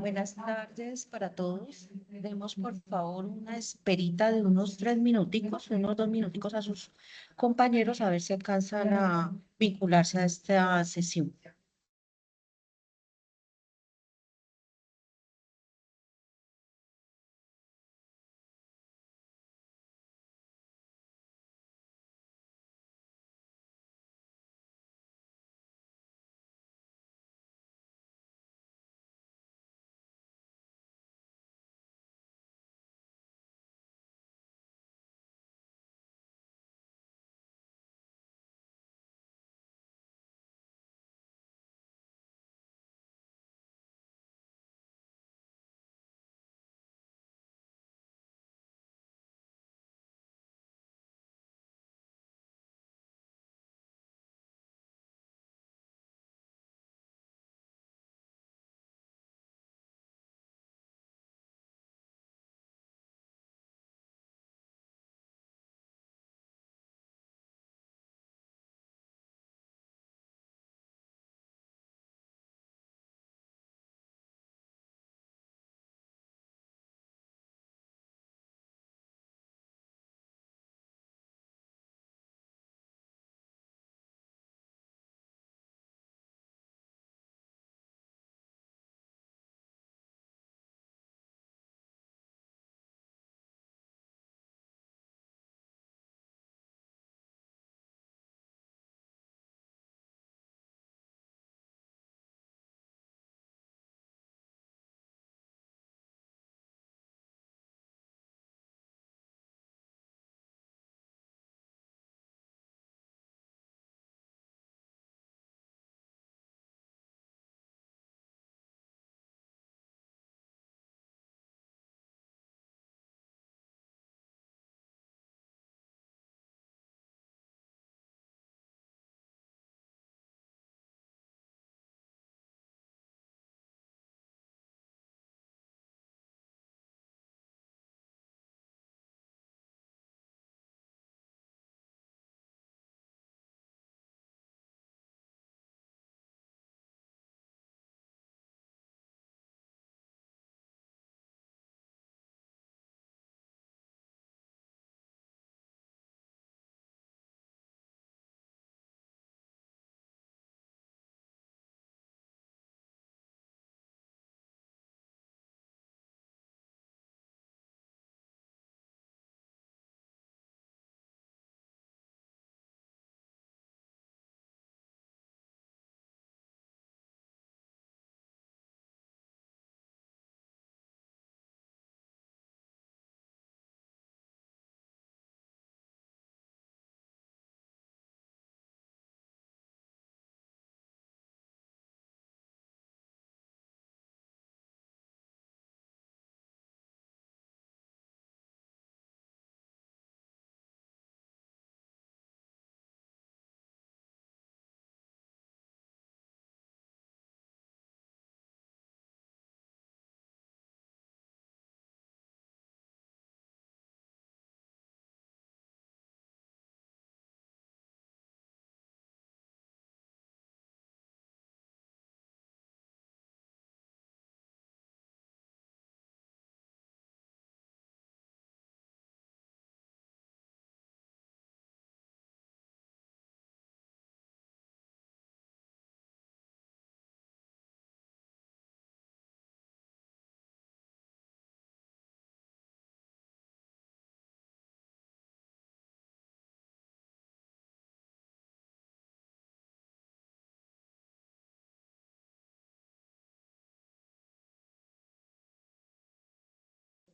Buenas tardes para todos. Demos por favor una esperita de unos 3 minuticos, unos 2 minuticos a sus compañeros a ver si alcanzan a vincularse a esta sesión.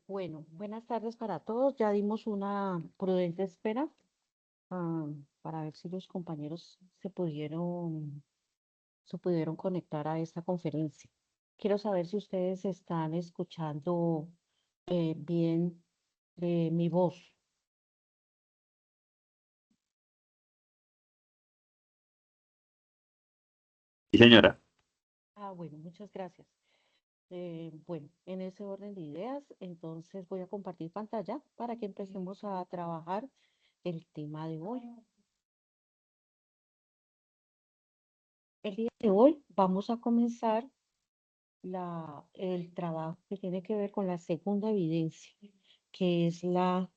Bueno, buenas tardes para todos. Ya dimos una prudente espera, ah, para ver si los compañeros se pudieron conectar a esta conferencia. Quiero saber si ustedes están escuchando bien mi voz. Sí, señora. Bueno, muchas gracias. Bueno, en ese orden de ideas, entonces voy a compartir pantalla para que empecemos a trabajar el tema de hoy. El día de hoy vamos a comenzar el trabajo que tiene que ver con la segunda evidencia, que es la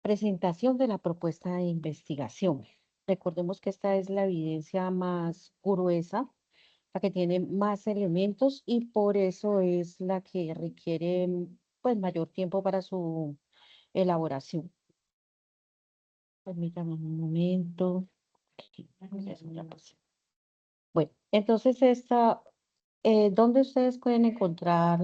presentación de la propuesta de investigación. Recordemos que esta es la evidencia más gruesa, la que tiene más elementos y por eso es la que requiere pues mayor tiempo para su elaboración. Permítame un momento. Aquí, eso ya pasó. Bueno, entonces ¿dónde ustedes pueden encontrar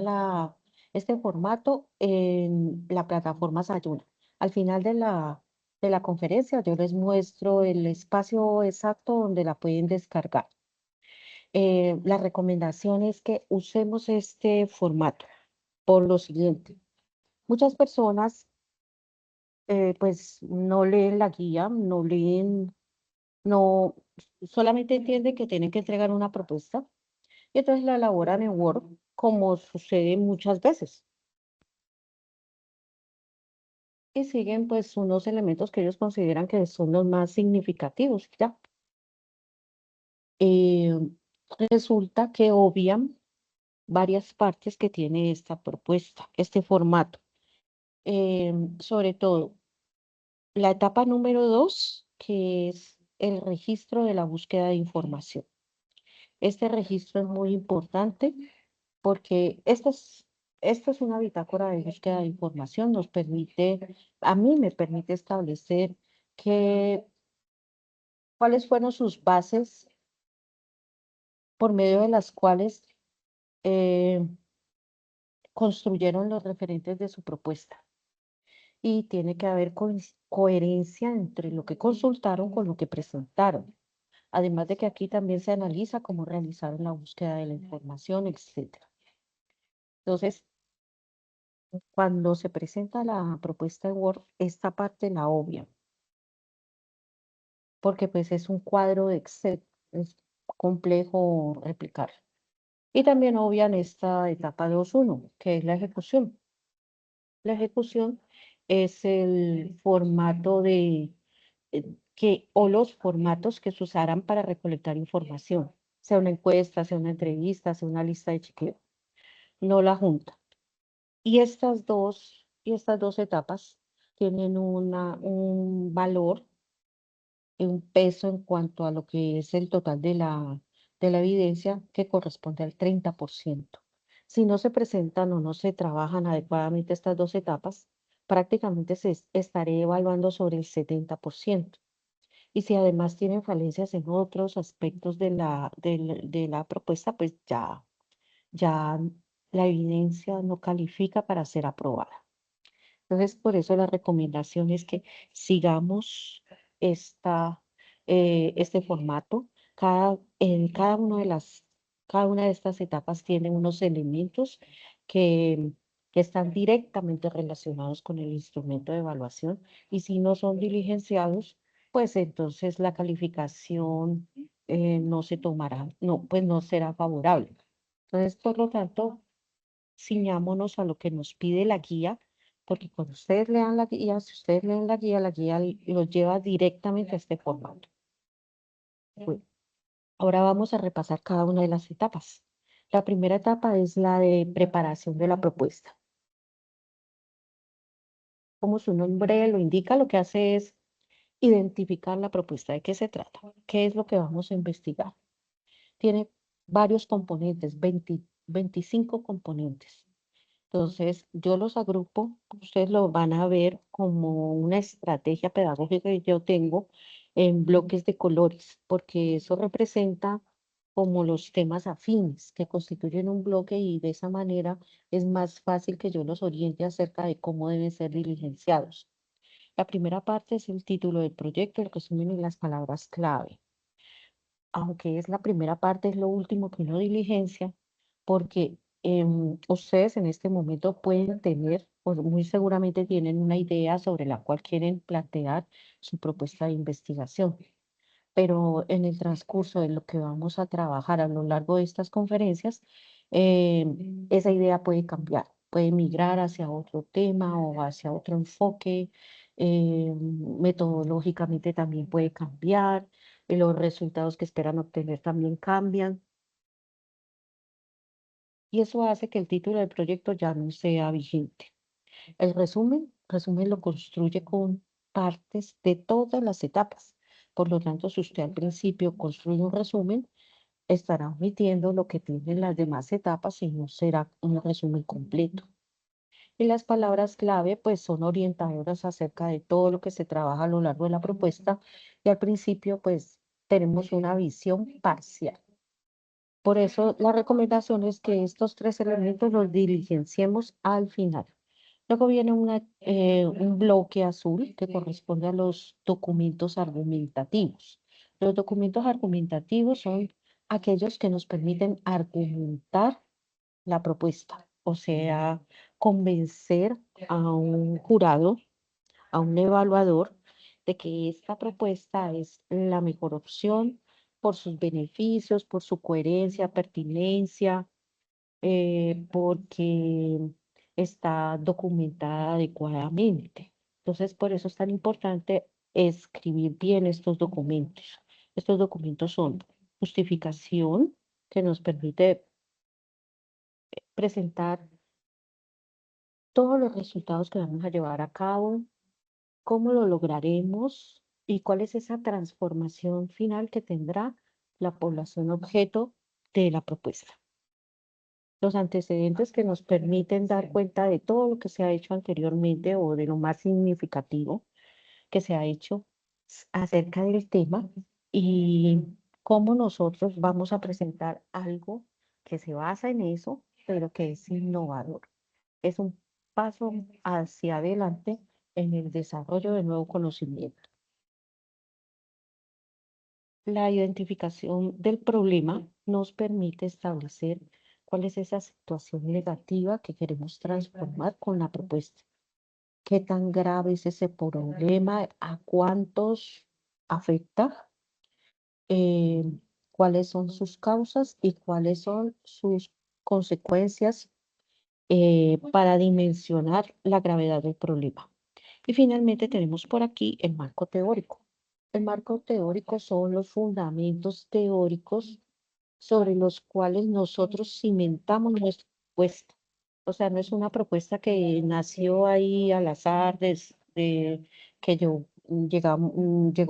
este formato? En la plataforma Sayuna. Al final de la conferencia yo les muestro el espacio exacto donde la pueden descargar. La recomendación es que usemos este formato por lo siguiente. Muchas personas pues no leen la guía, no leen, no, solamente entienden que tienen que entregar una propuesta y entonces la elaboran en Word, como sucede muchas veces. Y siguen pues unos elementos que ellos consideran que son los más significativos, ¿ya? Eh, Resulta que obvian varias partes que tiene esta propuesta, este formato. Sobre todo, la etapa número 2, que es el registro de la búsqueda de información. Este registro es muy importante porque esta es una bitácora de búsqueda de información, nos permite, a mí me permite establecer que, cuáles fueron sus bases por medio de las cuales eh, construyeron los referentes de su propuesta. Y tiene que haber coherencia entre lo que consultaron con lo que presentaron. Además de que aquí también se analiza cómo realizaron la búsqueda de la información, etcétera. Entonces, cuando se presenta la propuesta de Word, esta parte la obvia, porque pues es un cuadro de Excel, es complejo replicar. Y también obvian esta etapa 2.1, que es la ejecución. La ejecución es el formato o los formatos que se usarán para recolectar información, sea una encuesta, sea una entrevista, sea una lista de chequeo, no la junta. Y estas dos etapas tienen un valor y un peso en cuanto a lo que es el total de la evidencia que corresponde al 30%. Si no se presentan o no se trabajan adecuadamente estas dos etapas, prácticamente estaré evaluando sobre el 70%. Y si además tienen falencias en otros aspectos de la propuesta, pues ya la evidencia no califica para ser aprobada. Entonces, por eso la recomendación es que sigamos esta, este formato. Cada cada una de estas etapas tiene unos elementos que, que están directamente relacionados con el instrumento de evaluación y si no son diligenciados, pues entonces la calificación no se tomará, no, pues no será favorable. Entonces, por lo tanto, ciñámonos a lo que nos pide la guía, porque cuando ustedes lean la guía, si ustedes leen la guía los lleva directamente a este formato. Bueno, ahora vamos a repasar cada una de las etapas. La primera etapa es la de preparación de la propuesta. Como su nombre lo indica, lo que hace es identificar la propuesta, de qué se trata, qué es lo que vamos a investigar. Tiene varios componentes, 25 componentes. Entonces, yo los agrupo, ustedes lo van a ver como una estrategia pedagógica que yo tengo en bloques de colores, porque eso representa como los temas afines que constituyen un bloque y de esa manera es más fácil que yo los oriente acerca de cómo deben ser diligenciados. La primera parte es el título del proyecto, el resumen y las palabras clave, aunque es la primera parte, es lo último que uno diligencia, porque ustedes en este momento pueden tener, o muy seguramente tienen una idea sobre la cual quieren plantear su propuesta de investigación. Pero en el transcurso de lo que vamos a trabajar a lo largo de estas conferencias, esa idea puede cambiar, puede migrar hacia otro tema o hacia otro enfoque, metodológicamente también puede cambiar, los resultados que esperan obtener también cambian. y eso hace que el título del proyecto ya no sea vigente. El resumen lo construye con partes de todas las etapas. Por lo tanto, si usted al principio construye un resumen, estará omitiendo lo que tienen las demás etapas y no será un resumen completo. Y las palabras clave, pues, son orientadoras acerca de todo lo que se trabaja a lo largo de la propuesta. Y al principio, pues, tenemos una visión parcial. Por eso, la recomendación es que estos tres elementos los diligenciemos al final. Luego viene un bloque azul que corresponde a los documentos argumentativos. Los documentos argumentativos son aquellos que nos permiten argumentar la propuesta, o sea, convencer a un jurado, a un evaluador, de que esta propuesta es la mejor opción por sus beneficios, por su coherencia, pertinencia, porque está documentada adecuadamente. Entonces, por eso es tan importante escribir bien estos documentos. Estos documentos son justificación, que nos permite presentar todos los resultados que vamos a llevar a cabo, cómo lo lograremos y cuál es esa transformación final que tendrá la población objeto de la propuesta. Los antecedentes que nos permiten dar cuenta de todo lo que se ha hecho anteriormente o de lo más significativo que se ha hecho acerca del tema y cómo nosotros vamos a presentar algo que se basa en eso, pero que es innovador. Es un paso hacia adelante en el desarrollo de nuevo conocimiento. La identificación del problema nos permite establecer cuál es esa situación negativa que queremos transformar con la propuesta. ¿Qué tan grave es ese problema? ¿A cuántos afecta? eh, ¿Cuáles son sus causas y cuáles son sus consecuencias para dimensionar la gravedad del problema? Y finalmente tenemos por aquí el marco teórico. El marco teórico son los fundamentos teóricos sobre los cuales nosotros cimentamos nuestra propuesta. O sea, no es una propuesta que nació ahí al azar, de que llegó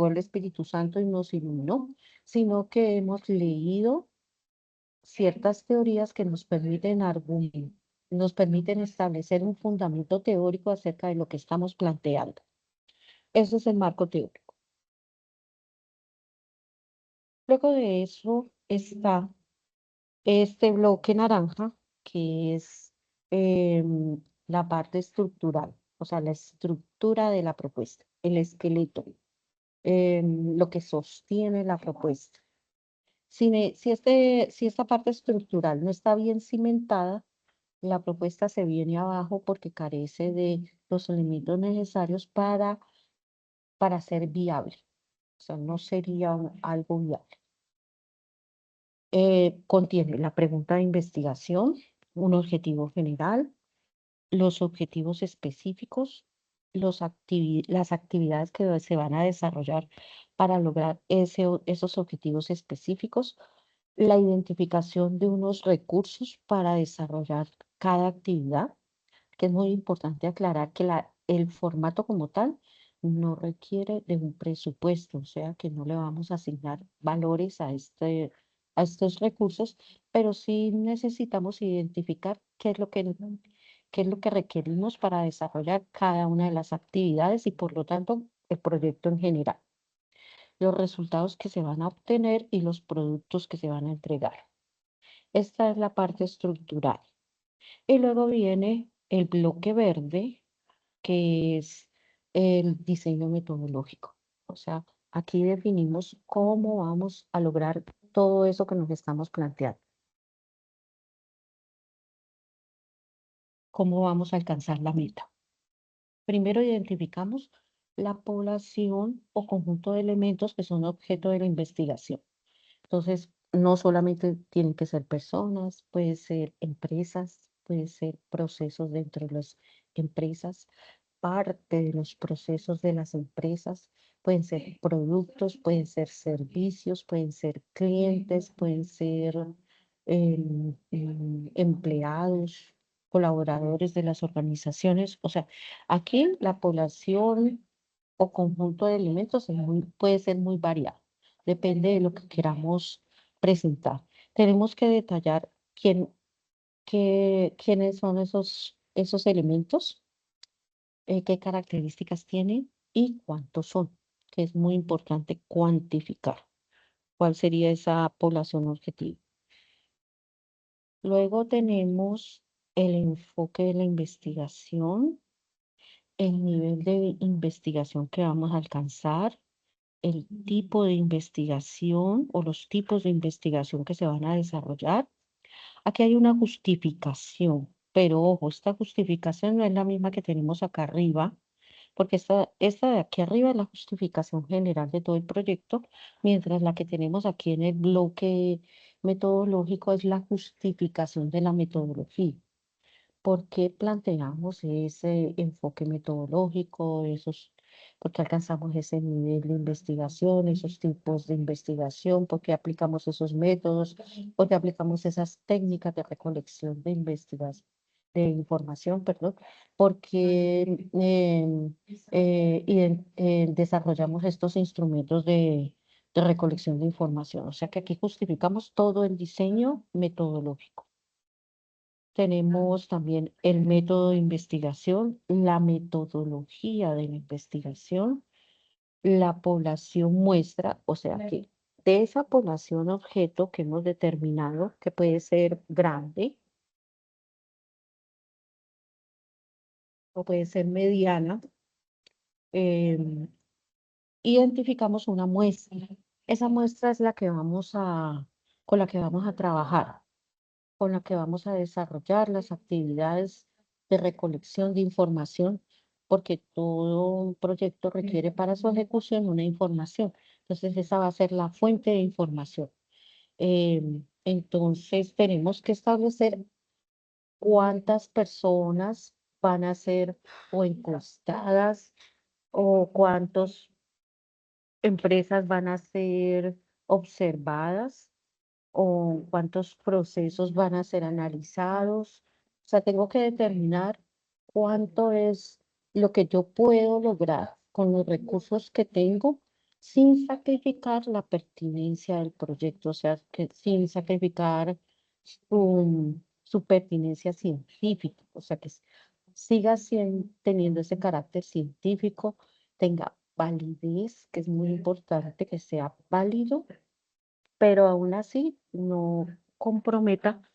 el Espíritu Santo y nos iluminó, sino que hemos leído ciertas teorías que nos permiten establecer un fundamento teórico acerca de lo que estamos planteando. Ese es el marco teórico. Luego de eso está este bloque naranja, que es la parte estructural, o sea, la estructura de la propuesta, el esqueleto, lo que sostiene la propuesta. Si esta parte estructural no está bien cimentada, la propuesta se viene abajo porque carece de los elementos necesarios para ser viable. O sea, no sería algo viable. Contiene la pregunta de investigación, un objetivo general, los objetivos específicos, las actividades que se van a desarrollar para lograr esos objetivos específicos, la identificación de unos recursos para desarrollar cada actividad, que es muy importante aclarar que el formato como tal no requiere de un presupuesto, o sea que no le vamos a asignar valores a estos recursos, pero sí necesitamos identificar qué es lo que requerimos para desarrollar cada una de las actividades y por lo tanto el proyecto en general, los resultados que se van a obtener y los productos que se van a entregar. Esta es la parte estructural. Y luego viene el bloque verde, que es el diseño metodológico. O sea, aquí definimos cómo vamos a lograr todo eso que nos estamos planteando, cómo vamos a alcanzar la meta. Primero identificamos la población o conjunto de elementos que son objeto de la investigación. Entonces, no solamente tienen que ser personas, puede ser empresas, puede ser procesos dentro de las empresas, parte de los procesos de las empresas, pueden ser productos, pueden ser servicios, pueden ser clientes, pueden ser empleados, colaboradores de las organizaciones. O sea, aquí la población o conjunto de elementos puede ser muy variado, depende de lo que queramos presentar. Tenemos que detallar quiénes son esos elementos, qué características tienen y cuántos son, que es muy importante cuantificar cuál sería esa población objetivo. Luego tenemos el enfoque de la investigación, el nivel de investigación que vamos a alcanzar, el tipo de investigación o los tipos de investigación que se van a desarrollar. Aquí hay una justificación, pero ojo, esta justificación no es la misma que tenemos acá arriba, porque esta de aquí arriba es la justificación general de todo el proyecto, mientras la que tenemos aquí en el bloque metodológico es la justificación de la metodología. ¿Por qué planteamos ese enfoque metodológico, por qué alcanzamos ese nivel de investigación, esos tipos de investigación, por qué aplicamos esos métodos, por qué aplicamos esas técnicas de recolección de investigación, de información, perdón, porque desarrollamos estos instrumentos de recolección de información? O sea que aquí justificamos todo el diseño metodológico. Tenemos también el método de investigación, la metodología de la investigación, la población muestra, o sea que de esa población objeto que hemos determinado, que puede ser grande o puede ser mediana, em, identificamos una muestra. Esa muestra es con la que vamos a trabajar, con la que vamos a desarrollar las actividades de recolección de información, porque todo proyecto requiere para su ejecución una información. Entonces, esa va a ser la fuente de información. Entonces, tenemos que establecer cuántas personas van a ser o encuestadas o cuántas empresas van a ser observadas o cuántos procesos van a ser analizados. O sea, tengo que determinar cuánto es lo que yo puedo lograr con los recursos que tengo sin sacrificar la pertinencia del proyecto, o sea, que sin sacrificar su pertinencia científica, o sea, que siga teniendo ese carácter científico, tenga validez, que es muy importante que sea válido, pero aún así no comprometa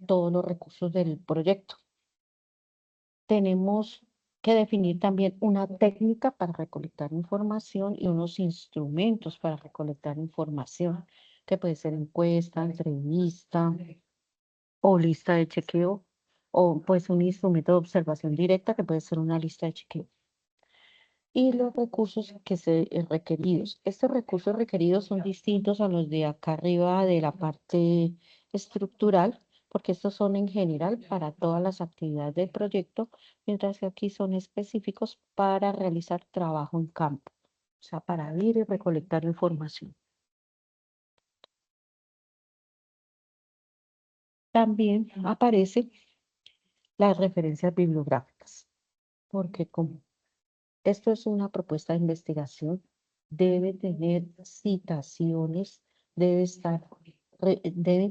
todos los recursos del proyecto. Tenemos que definir también una técnica para recolectar información y unos instrumentos para recolectar información, que puede ser encuesta, entrevista o lista de chequeo, o pues un instrumento de observación directa que puede ser una lista de chequeo. Y los recursos requeridos. Estos recursos requeridos son distintos a los de acá arriba de la parte estructural, porque estos son en general para todas las actividades del proyecto, mientras que aquí son específicos para realizar trabajo en campo, o sea, para ir y recolectar información. También aparecen las referencias bibliográficas, porque como esto es una propuesta de investigación, debe tener citaciones, debe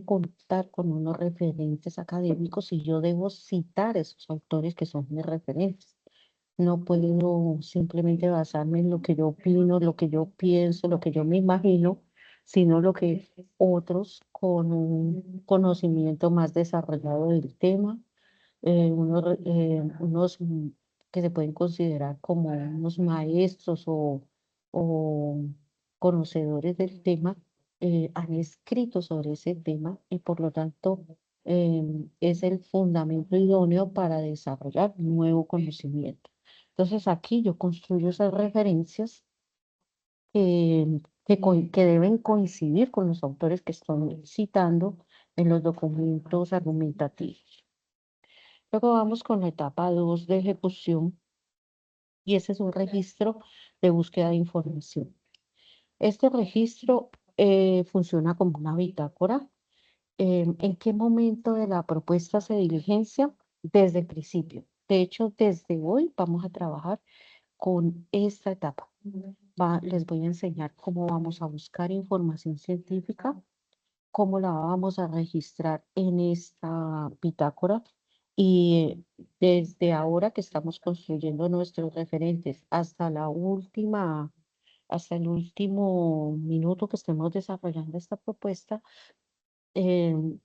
contar con unos referentes académicos y yo debo citar esos autores que son mis referentes. No puedo simplemente basarme en lo que yo opino, lo que yo pienso, lo que yo me imagino, sino lo que otros con un conocimiento más desarrollado del tema, unos que se pueden considerar como unos maestros o conocedores del tema, han escrito sobre ese tema y por lo tanto es el fundamento idóneo para desarrollar nuevo conocimiento. Entonces aquí yo construyo esas referencias que deben coincidir con los autores que estoy citando en los documentos argumentativos. Luego vamos con la etapa 2 de ejecución y ese es un registro de búsqueda de información. Este registro funciona como una bitácora ¿En qué momento de la propuesta se diligencia? Desde el principio. De hecho, desde hoy vamos a trabajar con esta etapa. Les voy a enseñar cómo vamos a buscar información científica, cómo la vamos a registrar en esta bitácora y desde ahora que estamos construyendo nuestros referentes hasta el último minuto que estemos desarrollando esta propuesta, em,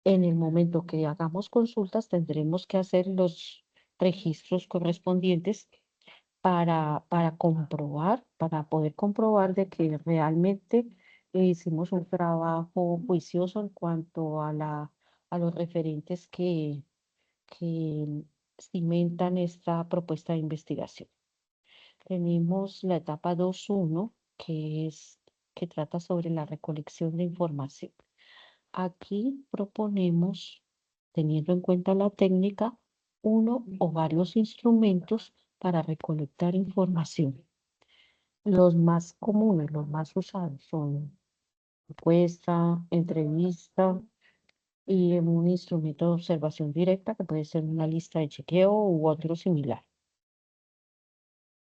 en el momento que hagamos consultas tendremos que hacer los registros correspondientes para poder comprobar de que realmente hicimos un trabajo juicioso en cuanto a los referentes que cimentan esta propuesta de investigación. Tenemos la etapa 2.1, que trata sobre la recolección de información. Aquí proponemos, teniendo en cuenta la técnica, uno o varios instrumentos para recolectar información. Los más comunes, los más usados son encuesta, entrevista y un instrumento de observación directa que puede ser una lista de chequeo u otro similar.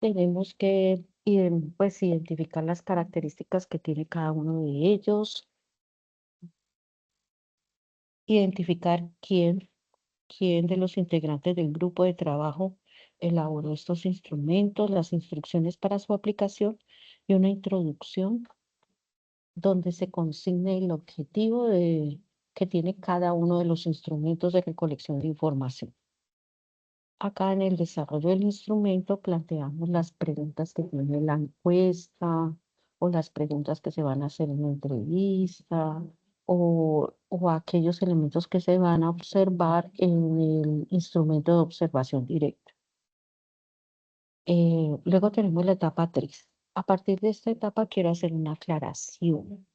Tenemos que pues, identificar las características que tiene cada uno de ellos, identificar quién de los integrantes del grupo de trabajo elaboró estos instrumentos, las instrucciones para su aplicación y una introducción donde se consigne el objetivo que tiene cada uno de los instrumentos de recolección de información. Acá en el desarrollo del instrumento planteamos las preguntas que tiene la encuesta o las preguntas que se van a hacer en la entrevista o aquellos elementos que se van a observar en el instrumento de observación directa. Luego tenemos la etapa 3. A partir de esta etapa quiero hacer una aclaración.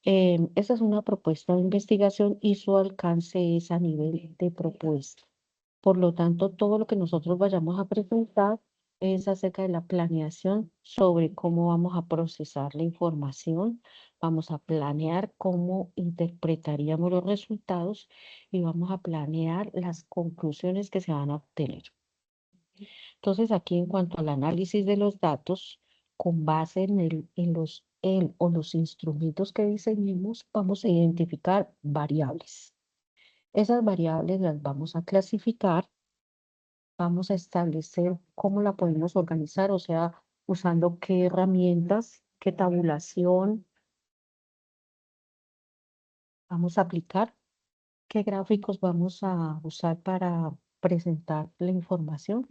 Esta es una propuesta de investigación y su alcance es a nivel de propuesta. Por lo tanto, todo lo que nosotros vayamos a presentar es acerca de la planeación sobre cómo vamos a procesar la información, vamos a planear cómo interpretaríamos los resultados y vamos a planear las conclusiones que se van a obtener. Entonces, aquí en cuanto al análisis de los datos, con base en los instrumentos que diseñemos, vamos a identificar variables. Esas variables las vamos a clasificar, vamos a establecer cómo la podemos organizar, o sea, usando qué herramientas, qué tabulación vamos a aplicar, qué gráficos vamos a usar para presentar la información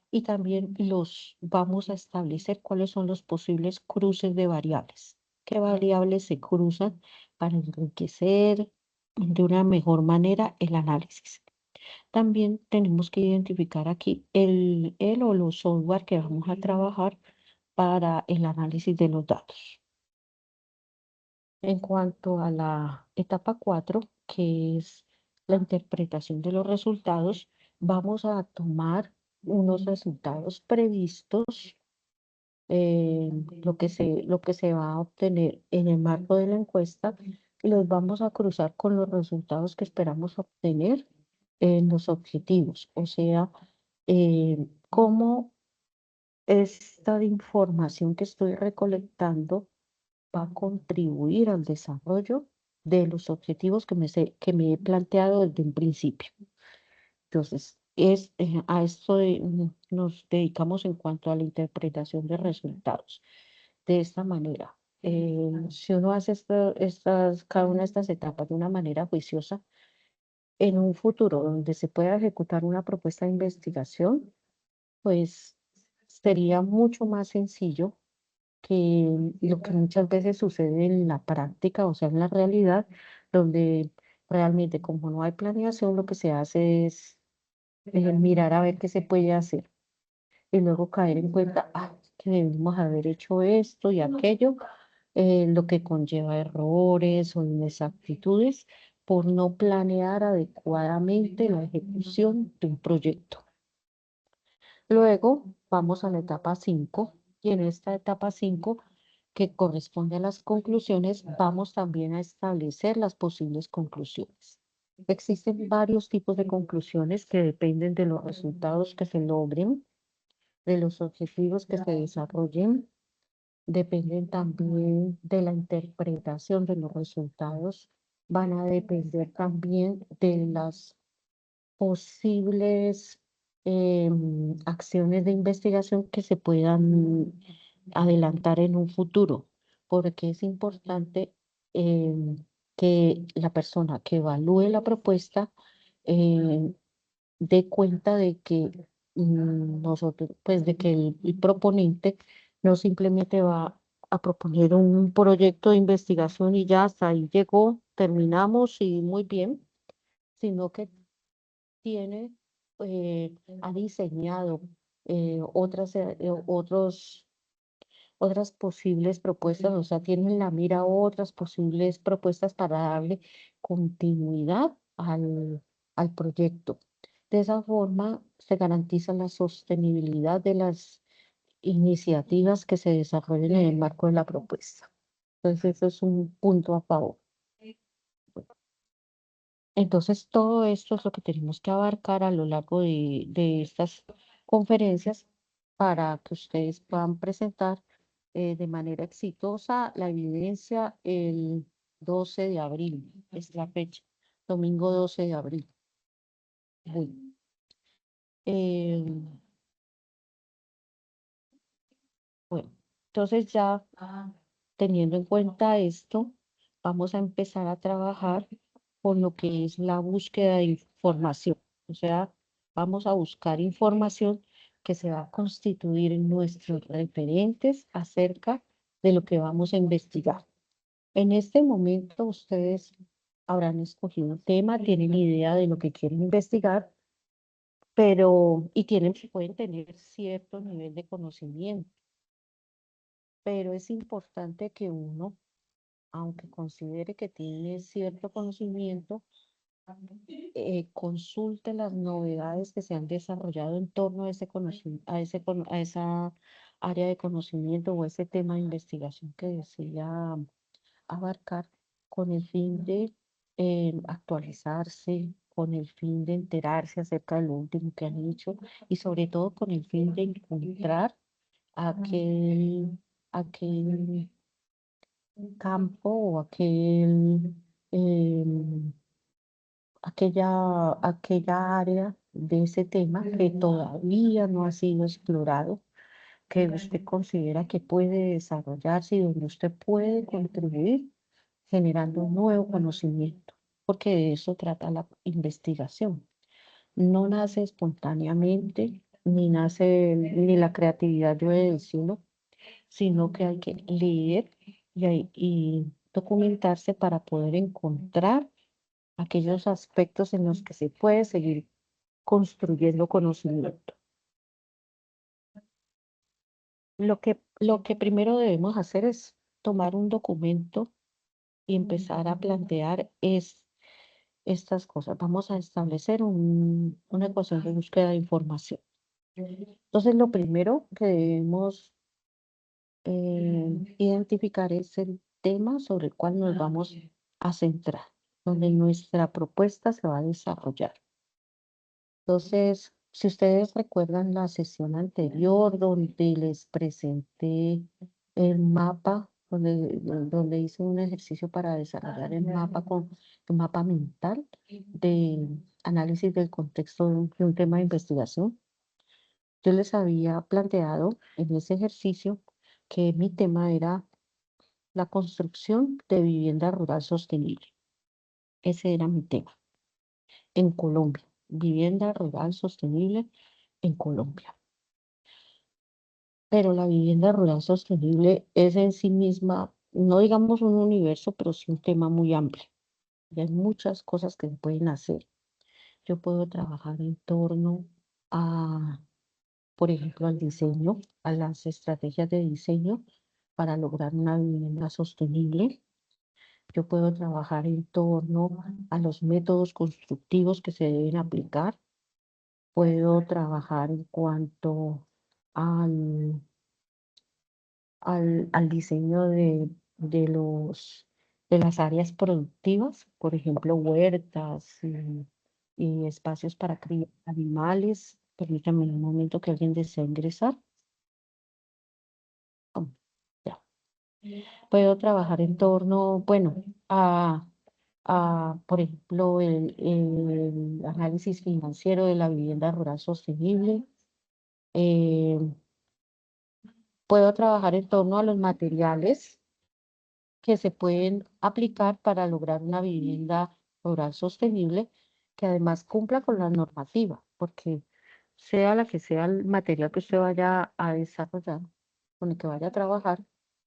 y también los vamos a establecer cuáles son los posibles cruces de variables. ¿Qué variables se cruzan para enriquecer de una mejor manera el análisis? También tenemos que identificar aquí el o los software que vamos a trabajar para el análisis de los datos. En cuanto a la etapa 4, que es la interpretación de los resultados, vamos a tomar unos resultados previstos, lo que se va a obtener en el marco de la encuesta y los vamos a cruzar con los resultados que esperamos obtener en los objetivos, o sea, cómo esta información que estoy recolectando va a contribuir al desarrollo de los objetivos que me he planteado desde un principio. Entonces, a esto nos dedicamos en cuanto a la interpretación de resultados. De esta manera, si uno hace cada una de estas etapas de una manera juiciosa, en un futuro donde se pueda ejecutar una propuesta de investigación, pues sería mucho más sencillo que lo que muchas veces sucede en la práctica, o sea, en la realidad, donde realmente como no hay planeación, lo que se hace es mirar a ver qué se puede hacer y luego caer en cuenta que debimos haber hecho esto y aquello, lo que conlleva errores o inexactitudes por no planear adecuadamente la ejecución de un proyecto. Luego vamos a la etapa 5 y en esta etapa 5 que corresponde a las conclusiones, vamos también a establecer las posibles conclusiones. Existen varios tipos de conclusiones que dependen de los resultados que se logren, de los objetivos que se desarrollen, dependen también de la interpretación de los resultados, van a depender también de las posibles acciones de investigación que se puedan adelantar en un futuro, porque es importante que la persona que evalúe la propuesta eh, dé cuenta de que nosotros, pues de que el proponente no simplemente va a proponer un proyecto de investigación y ya hasta ahí llegó, terminamos y muy bien, sino que tiene, ha diseñado otras posibles propuestas, o sea, tiene en la mira otras posibles propuestas para darle continuidad al proyecto. De esa forma se garantiza la sostenibilidad de las iniciativas que se desarrollen en el marco de la propuesta. Entonces, eso es un punto a favor. Entonces, todo esto es lo que tenemos que abarcar a lo largo de estas conferencias para que ustedes puedan presentar de manera exitosa la evidencia el 12 de abril, es la fecha, domingo 12 de abril. Bueno, eh, bueno, entonces ya teniendo en cuenta esto, vamos a empezar a trabajar con lo que es la búsqueda de información. O sea, vamos a buscar información que se va a constituir en nuestros referentes acerca de lo que vamos a investigar. En este momento ustedes habrán escogido un tema, tienen idea de lo que quieren investigar, pero y pueden tener cierto nivel de conocimiento, pero es importante que uno, aunque considere que tiene cierto conocimiento, consulte las novedades que se han desarrollado en torno a ese a esa área de conocimiento o ese tema de investigación que desea abarcar con el fin de actualizarse, con el fin de enterarse acerca de lo último que han hecho y sobre todo con el fin de encontrar aquel campo o em, aquella área de ese tema que todavía no ha sido explorado, que usted considera que puede desarrollarse y donde usted puede contribuir generando un nuevo conocimiento, porque de eso trata la investigación. No nace espontáneamente, ni la creatividad llueve del cielo, sino que hay que leer y documentarse para poder encontrar aquellos aspectos en los que se puede seguir construyendo conocimiento. Lo que primero debemos hacer es tomar un documento y empezar a plantear estas cosas. Vamos a establecer una ecuación de búsqueda de información. Entonces, lo primero que debemos identificar es el tema sobre el cual nos vamos a centrar, donde nuestra propuesta se va a desarrollar. Entonces, si ustedes recuerdan la sesión anterior donde les presenté el mapa, donde hice un ejercicio para desarrollar el mapa mental de análisis del contexto de un tema de investigación, yo les había planteado en ese ejercicio que mi tema era la construcción de vivienda rural sostenible. Ese era mi tema en Colombia, vivienda rural sostenible en Colombia. Pero la vivienda rural sostenible es en sí misma, no digamos un universo, pero sí un tema muy amplio. Y hay muchas cosas que se pueden hacer. Yo puedo trabajar en torno a, por ejemplo, al diseño, a las estrategias de diseño para lograr una vivienda sostenible. Yo puedo trabajar en torno a los métodos constructivos que se deben aplicar. Puedo trabajar en cuanto al al diseño de las áreas productivas, por ejemplo, huertas y espacios para criar animales. Permítame un momento que alguien desea ingresar. Oh, ya. Puedo trabajar en torno, bueno, por ejemplo, el análisis financiero de la vivienda rural sostenible. Eh, Puedo trabajar en torno a los materiales que se pueden aplicar para lograr una vivienda rural sostenible que además cumpla con la normativa, porque sea la que sea el material que usted vaya a desarrollar, con el que vaya a trabajar,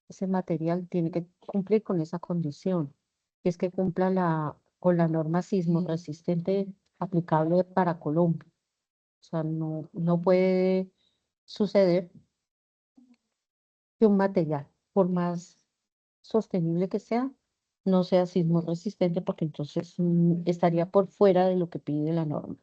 ese material tiene que cumplir con esa condición, que es que cumpla con la norma sismo resistente aplicable para Colombia. O sea, no puede suceder que un material, por más sostenible que sea, no sea sismo resistente, porque entonces estaría por fuera de lo que pide la norma.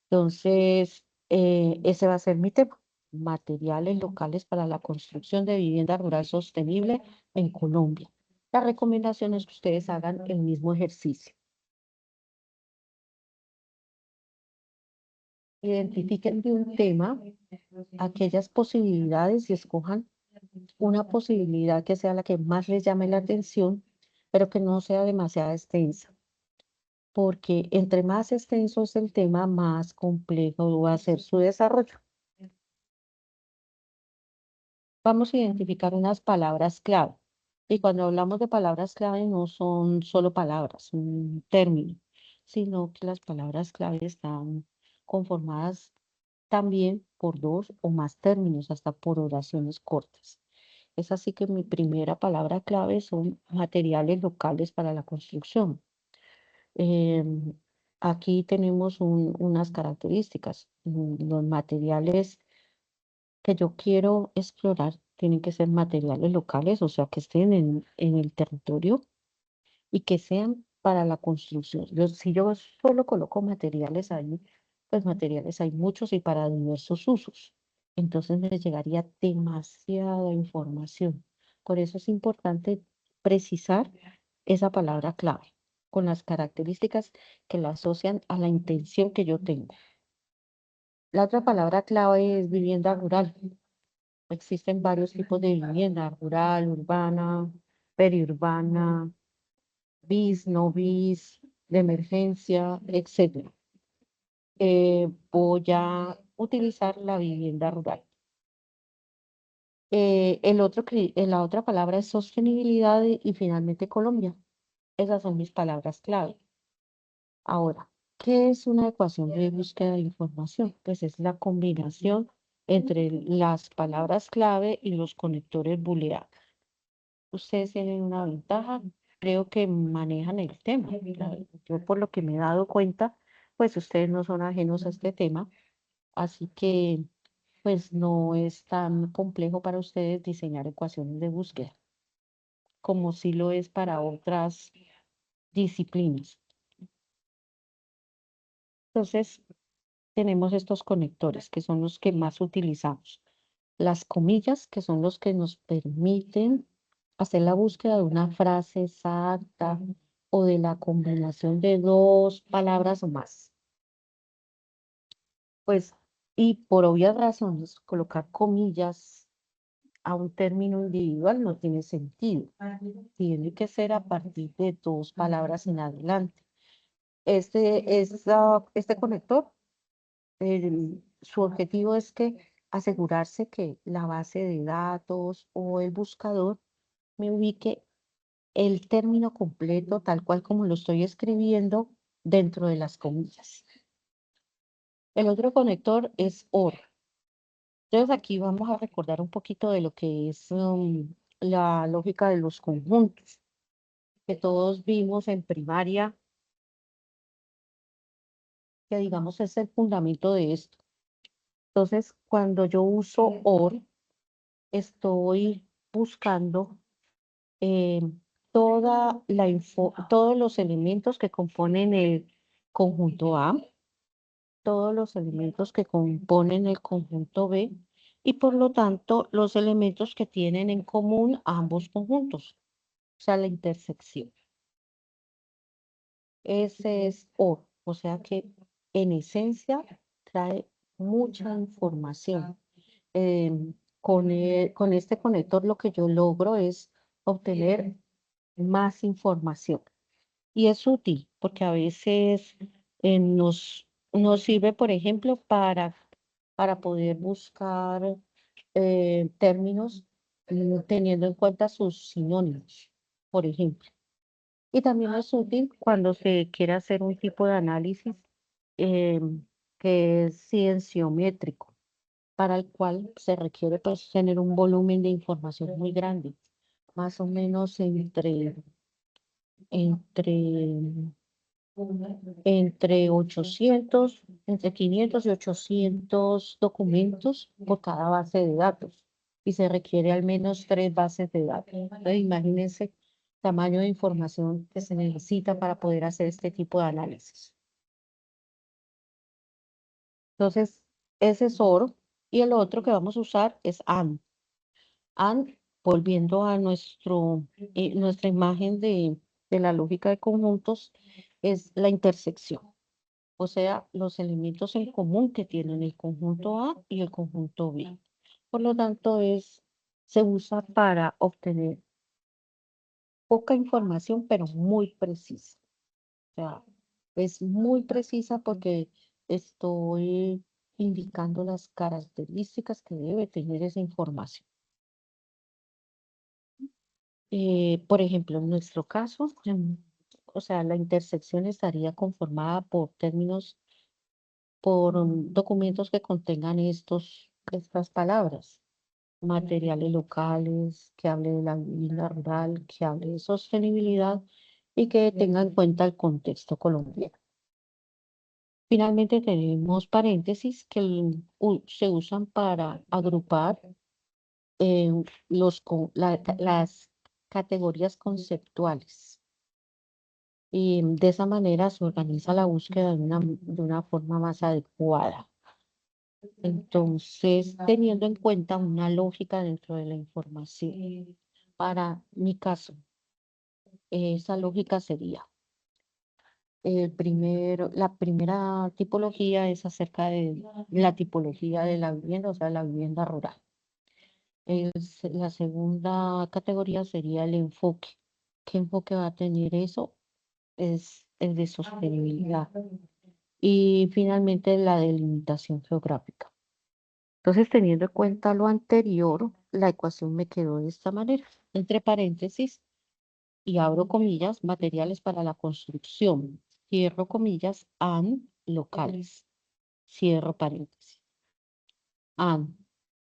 Entonces, ese va a ser mi tema. Materiales locales para la construcción de vivienda rural sostenible en Colombia. La recomendación es que ustedes hagan el mismo ejercicio. Identifiquen de un tema aquellas posibilidades y escojan una posibilidad que sea la que más les llame la atención, pero que no sea demasiado extensa, porque entre más extenso es el tema, más complejo va a ser su desarrollo. Vamos a identificar unas palabras clave. Y cuando hablamos de palabras clave, no son solo palabras, un término, sino que las palabras clave están conformadas también por dos o más términos, hasta por oraciones cortas. Es así que mi primera palabra clave son materiales locales para la construcción. Em, Aquí tenemos unas características. Los materiales que yo quiero explorar tienen que ser materiales locales, o sea, que estén en el territorio y que sean para la construcción. Si yo solo coloco materiales ahí, pues materiales hay muchos y para diversos usos. Entonces me llegaría demasiada información. Por eso es importante precisar esa palabra clave con las características que la asocian a la intención que yo tengo. La otra palabra clave es vivienda rural. Existen varios tipos de vivienda, rural, urbana, periurbana, bis, no bis, de emergencia, etcétera. Voy a utilizar la vivienda rural. La otra palabra es sostenibilidad y finalmente Colombia. Esas son mis palabras clave. Ahora, ¿qué es una ecuación de búsqueda de información? Pues es la combinación entre las palabras clave y los conectores booleanos. Ustedes tienen una ventaja, creo que manejan el tema. Yo por lo que me he dado cuenta, pues ustedes no son ajenos a este tema, así que pues no es tan complejo para ustedes diseñar ecuaciones de búsqueda, como sí lo es para otras disciplinas. Entonces, tenemos estos conectores que son los que más utilizamos. Las comillas, que son los que nos permiten hacer la búsqueda de una frase exacta o de la combinación de dos palabras o más. Pues, y por obvias razones, colocar comillas a un término individual no tiene sentido. Tiene que ser a partir de dos palabras en adelante. Este conector, su objetivo es que asegurarse que la base de datos o el buscador me ubique el término completo, tal cual como lo estoy escribiendo, dentro de las comillas. El otro conector es OR. Entonces aquí vamos a recordar un poquito de lo que es la lógica de los conjuntos, que todos vimos en primaria, que digamos es el fundamento de esto. Entonces, cuando yo uso OR, estoy buscando eh, todos los elementos que componen el conjunto A, todos los elementos que componen el conjunto B y por lo tanto los elementos que tienen en común ambos conjuntos, o sea, la intersección. Ese es O, o sea que en esencia trae mucha información. Con este conector lo que yo logro es obtener más información. Y es útil porque a veces nos sirve, por ejemplo, para poder buscar términos teniendo en cuenta sus sinónimos, por ejemplo. Y también es útil cuando se quiere hacer un tipo de análisis eh, que es cienciométrico, para el cual se requiere pues, tener un volumen de información muy grande, más o menos entre entre 500 y 800 documentos por cada base de datos. Y se requiere al menos 3 bases de datos. Entonces, imagínense el tamaño de información que se necesita para poder hacer este tipo de análisis. Entonces, ese es OR. Y el otro que vamos a usar es AND. AND, volviendo a nuestra imagen de la lógica de conjuntos, es la intersección. O sea, los elementos en común que tienen el conjunto A y el conjunto B. Por lo tanto, se usa para obtener poca información, pero muy precisa. O sea, es muy precisa porque estoy indicando las características que debe tener esa información. Por ejemplo, en nuestro caso, o sea, la intersección estaría conformada por documentos que contengan estas palabras, materiales locales, que hable de la vivienda rural, que hable de sostenibilidad y que tenga en cuenta el contexto colombiano. Finalmente tenemos paréntesis que se usan para agrupar eh, las categorías conceptuales. Y de esa manera se organiza la búsqueda de una forma más adecuada. Entonces, teniendo en cuenta una lógica dentro de la información. Para mi caso, esa lógica sería, la primera tipología es acerca de la tipología de la vivienda, o sea, la vivienda rural. La segunda categoría sería el enfoque. ¿Qué enfoque va a tener eso? Es el de sostenibilidad. Y finalmente la delimitación geográfica. Entonces, teniendo en cuenta lo anterior, la ecuación me quedó de esta manera. Entre paréntesis, y abro comillas, materiales para la construcción. Cierro comillas, AN locales. Cierro paréntesis. AN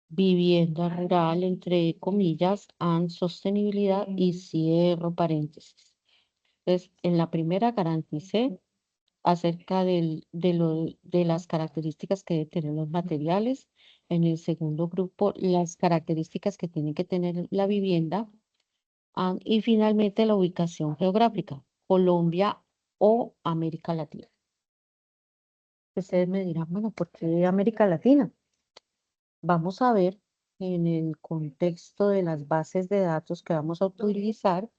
vivienda rural, entre comillas, AN sostenibilidad y cierro paréntesis. Entonces, en la primera garanticé acerca de las características que deben tener los materiales. En el segundo grupo, las características que tiene que tener la vivienda. Y finalmente, la ubicación geográfica, Colombia o América Latina. Ustedes me dirán, bueno, ¿por qué América Latina? Vamos a ver en el contexto de las bases de datos que vamos a utilizar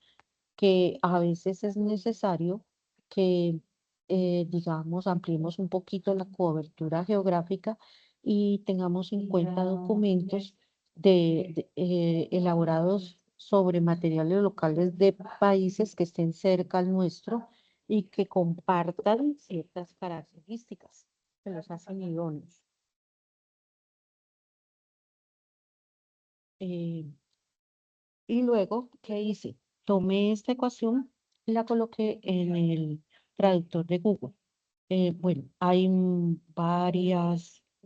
que a veces es necesario que, digamos, ampliemos un poquito la cobertura geográfica y tengamos en cuenta documentos elaborados sobre materiales locales de países que estén cerca al nuestro y que compartan ciertas características que los hacen idóneos. Eh, Y luego, ¿qué hice? Tomé esta ecuación y la coloqué en el traductor de Google. Bueno, hay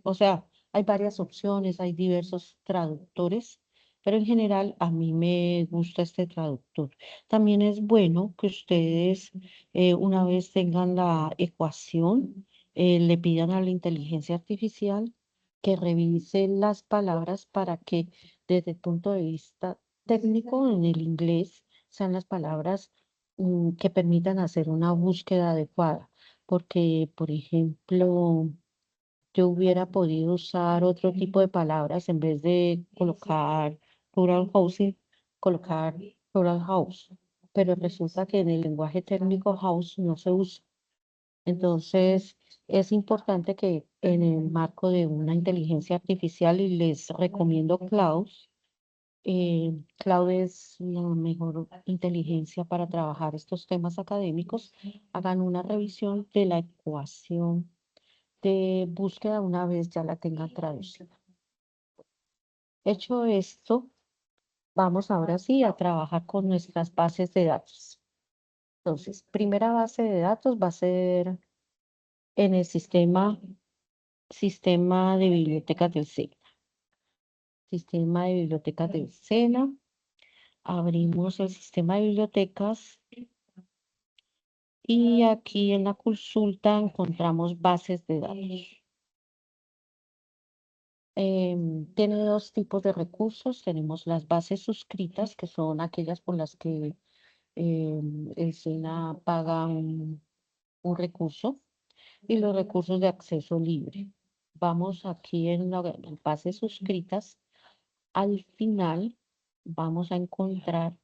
o sea, hay varias opciones, hay diversos traductores, pero en general a mí me gusta este traductor. También es bueno que ustedes, una vez tengan la ecuación, le pidan a la inteligencia artificial que revise las palabras para que desde el punto de vista técnico en el inglés sean las palabras que permitan hacer una búsqueda adecuada porque, por ejemplo, yo hubiera podido usar otro tipo de palabras en vez de colocar rural housing, colocar rural house. Pero resulta que en el lenguaje técnico house no se usa. Entonces, es importante que en el marco de una inteligencia artificial, y les recomiendo Cloud, Cloud es la mejor inteligencia para trabajar estos temas académicos, hagan una revisión de la ecuación de búsqueda una vez ya la tengan traducida. Hecho esto, vamos ahora sí a trabajar con nuestras bases de datos. Entonces, primera base de datos va a ser en el sistema de bibliotecas del SENA. Sistema de bibliotecas del SENA. Abrimos el sistema de bibliotecas y aquí en la consulta encontramos bases de datos. Tiene dos tipos de recursos. Tenemos las bases suscritas, que son aquellas por las que el SENA paga un recurso, y los recursos de acceso libre. Vamos aquí en las bases suscritas. Al final vamos a encontrar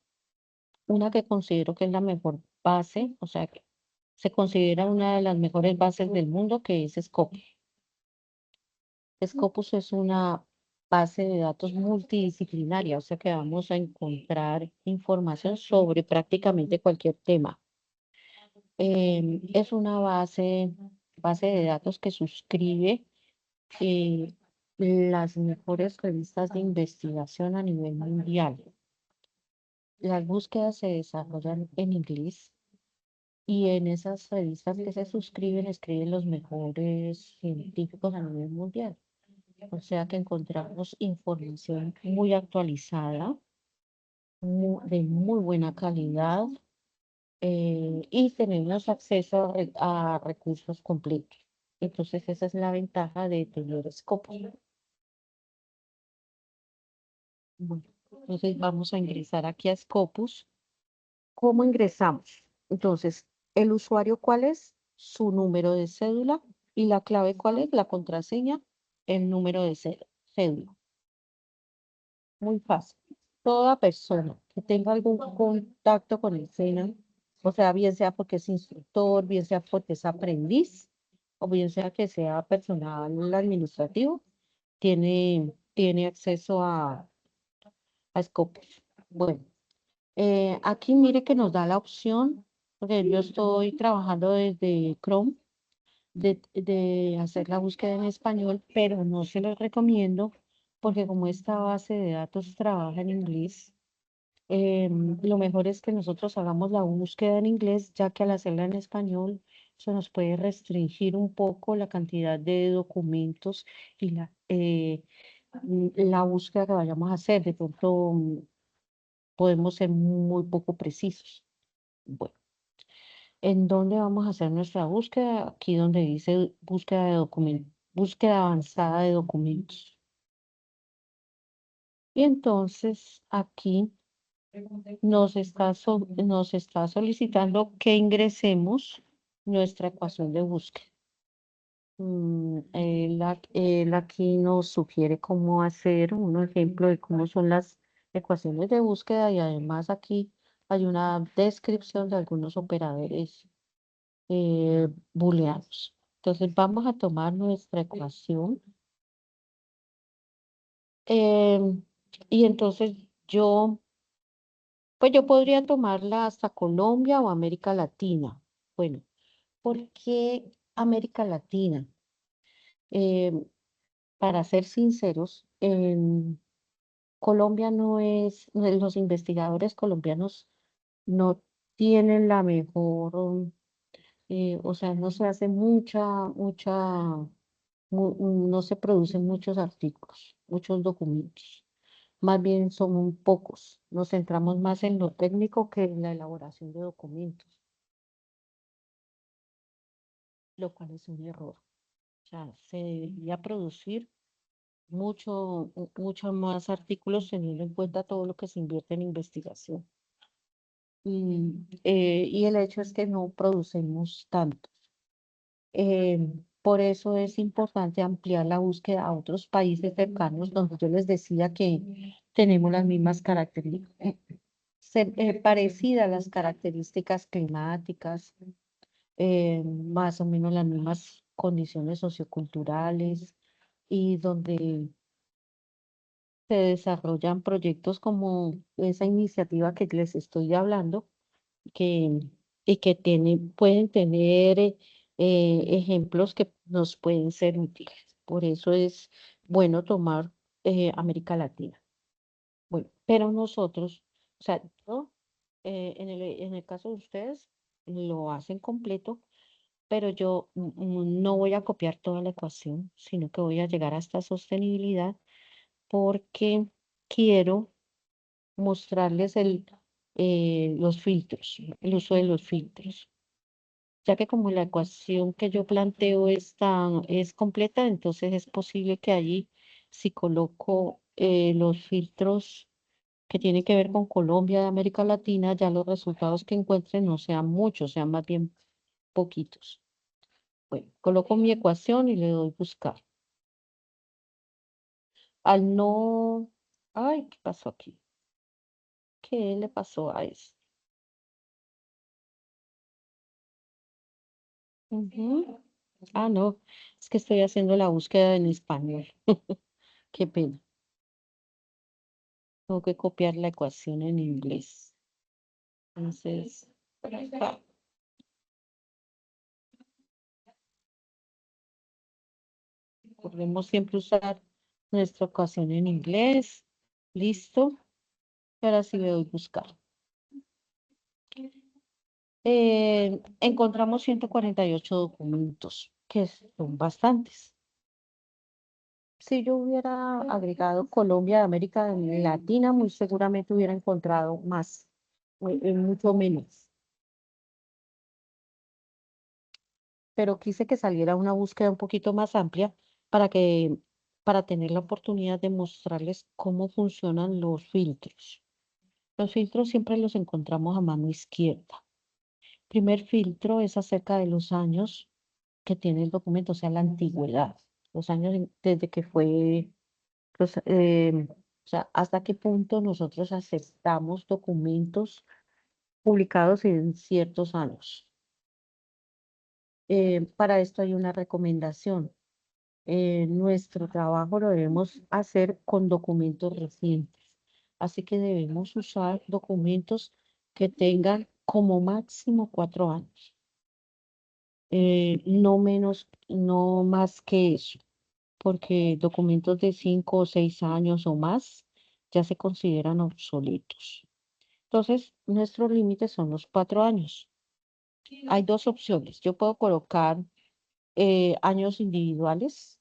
una que considero que es la mejor base, o sea, que se considera una de las mejores bases del mundo, que es Scopus. Scopus es una base de datos multidisciplinaria, o sea que vamos a encontrar información sobre prácticamente cualquier tema. Es una base de datos que suscribe eh, las mejores revistas de investigación a nivel mundial. Las búsquedas se desarrollan en inglés y en esas revistas que se suscriben escriben los mejores científicos a nivel mundial. O sea que encontramos información muy actualizada, de muy buena calidad, y tenemos acceso a recursos completos. Entonces esa es la ventaja de tener Scopus. Bueno, entonces vamos a ingresar aquí a Scopus. ¿Cómo ingresamos? Entonces, ¿el usuario cuál es? Su número de cédula. ¿Y la clave cuál es? La contraseña, el número de cédula. Muy fácil. Toda persona que tenga algún contacto con el SENA, o sea, bien sea porque es instructor, bien sea porque es aprendiz, o bien sea que sea personal administrativo, tiene acceso a Scopus. Bueno, aquí mire que nos da la opción, porque yo estoy trabajando desde Chrome, de hacer la búsqueda en español, pero no se los recomiendo porque como esta base de datos trabaja en inglés, lo mejor es que nosotros hagamos la búsqueda en inglés, ya que al hacerla en español, eso nos puede restringir un poco la cantidad de documentos y la búsqueda que vayamos a hacer. De pronto podemos ser muy poco precisos. Bueno, ¿en dónde vamos a hacer nuestra búsqueda? Aquí donde dice búsqueda de documentos, búsqueda avanzada de documentos. Y entonces aquí nos está solicitando que ingresemos nuestra ecuación de búsqueda. Él aquí nos sugiere cómo hacer un ejemplo de cómo son las ecuaciones de búsqueda, y además aquí hay una descripción de algunos operadores booleanos. Entonces vamos a tomar nuestra ecuación, em, y entonces pues yo podría tomarla hasta Colombia o América Latina. Bueno, ¿por qué América Latina? Em, para ser sinceros, en Colombia los investigadores colombianos no tienen la mejor, o sea, no se hace no se producen muchos artículos, muchos documentos. Más bien son muy pocos. Nos centramos más en lo técnico que en la elaboración de documentos, lo cual es un error. O sea, se debería producir mucho más artículos teniendo en cuenta todo lo que se invierte en investigación. Y el hecho es que no producimos tanto. Por eso es importante ampliar la búsqueda a otros países cercanos donde yo les decía que tenemos las mismas características, parecidas las características climáticas, más o menos las mismas condiciones socioculturales y donde se desarrollan proyectos como esa iniciativa que les estoy hablando que, y que pueden tener ejemplos que nos pueden ser útiles. Por eso es bueno tomar América Latina. Bueno, pero nosotros, o sea, yo, en el caso de ustedes, lo hacen completo, pero yo no voy a copiar toda la ecuación, sino que voy a llegar a esta sostenibilidad porque quiero mostrarles los filtros, el uso de los filtros, ya que como la ecuación que yo planteo es completa, entonces es posible que allí, si coloco los filtros que tienen que ver con Colombia de América Latina, ya los resultados que encuentren no sean muchos, sean más bien poquitos. Bueno, coloco mi ecuación y le doy buscar. Al no, ay, ¿qué pasó aquí? ¿Qué le pasó a eso? Ujú. Ah, no, es que estoy haciendo la búsqueda en español. Qué pena. Tengo que copiar la ecuación en inglés. Entonces, por acá, podemos siempre usar nuestra ecuación en inglés. Listo. Y ahora sí le doy buscar. Encontramos 148 documentos, que son bastantes. Si yo hubiera agregado Colombia de América Latina, muy seguramente hubiera encontrado más, mucho menos. Pero quise que saliera una búsqueda un poquito más amplia para para tener la oportunidad de mostrarles cómo funcionan los filtros. Los filtros siempre los encontramos a mano izquierda. Primer filtro es acerca de los años que tiene el documento, o sea, la antigüedad, los años desde que fue, o sea, hasta qué punto nosotros aceptamos documentos publicados en ciertos años. Para esto hay una recomendación. Nuestro trabajo lo debemos hacer con documentos recientes. Así que debemos usar documentos que tengan como máximo 4 años, no menos, no más que eso, porque documentos de 5 o 6 años o más ya se consideran obsoletos. Entonces, nuestro límite son los 4 años. Hay dos opciones. Yo puedo colocar años individuales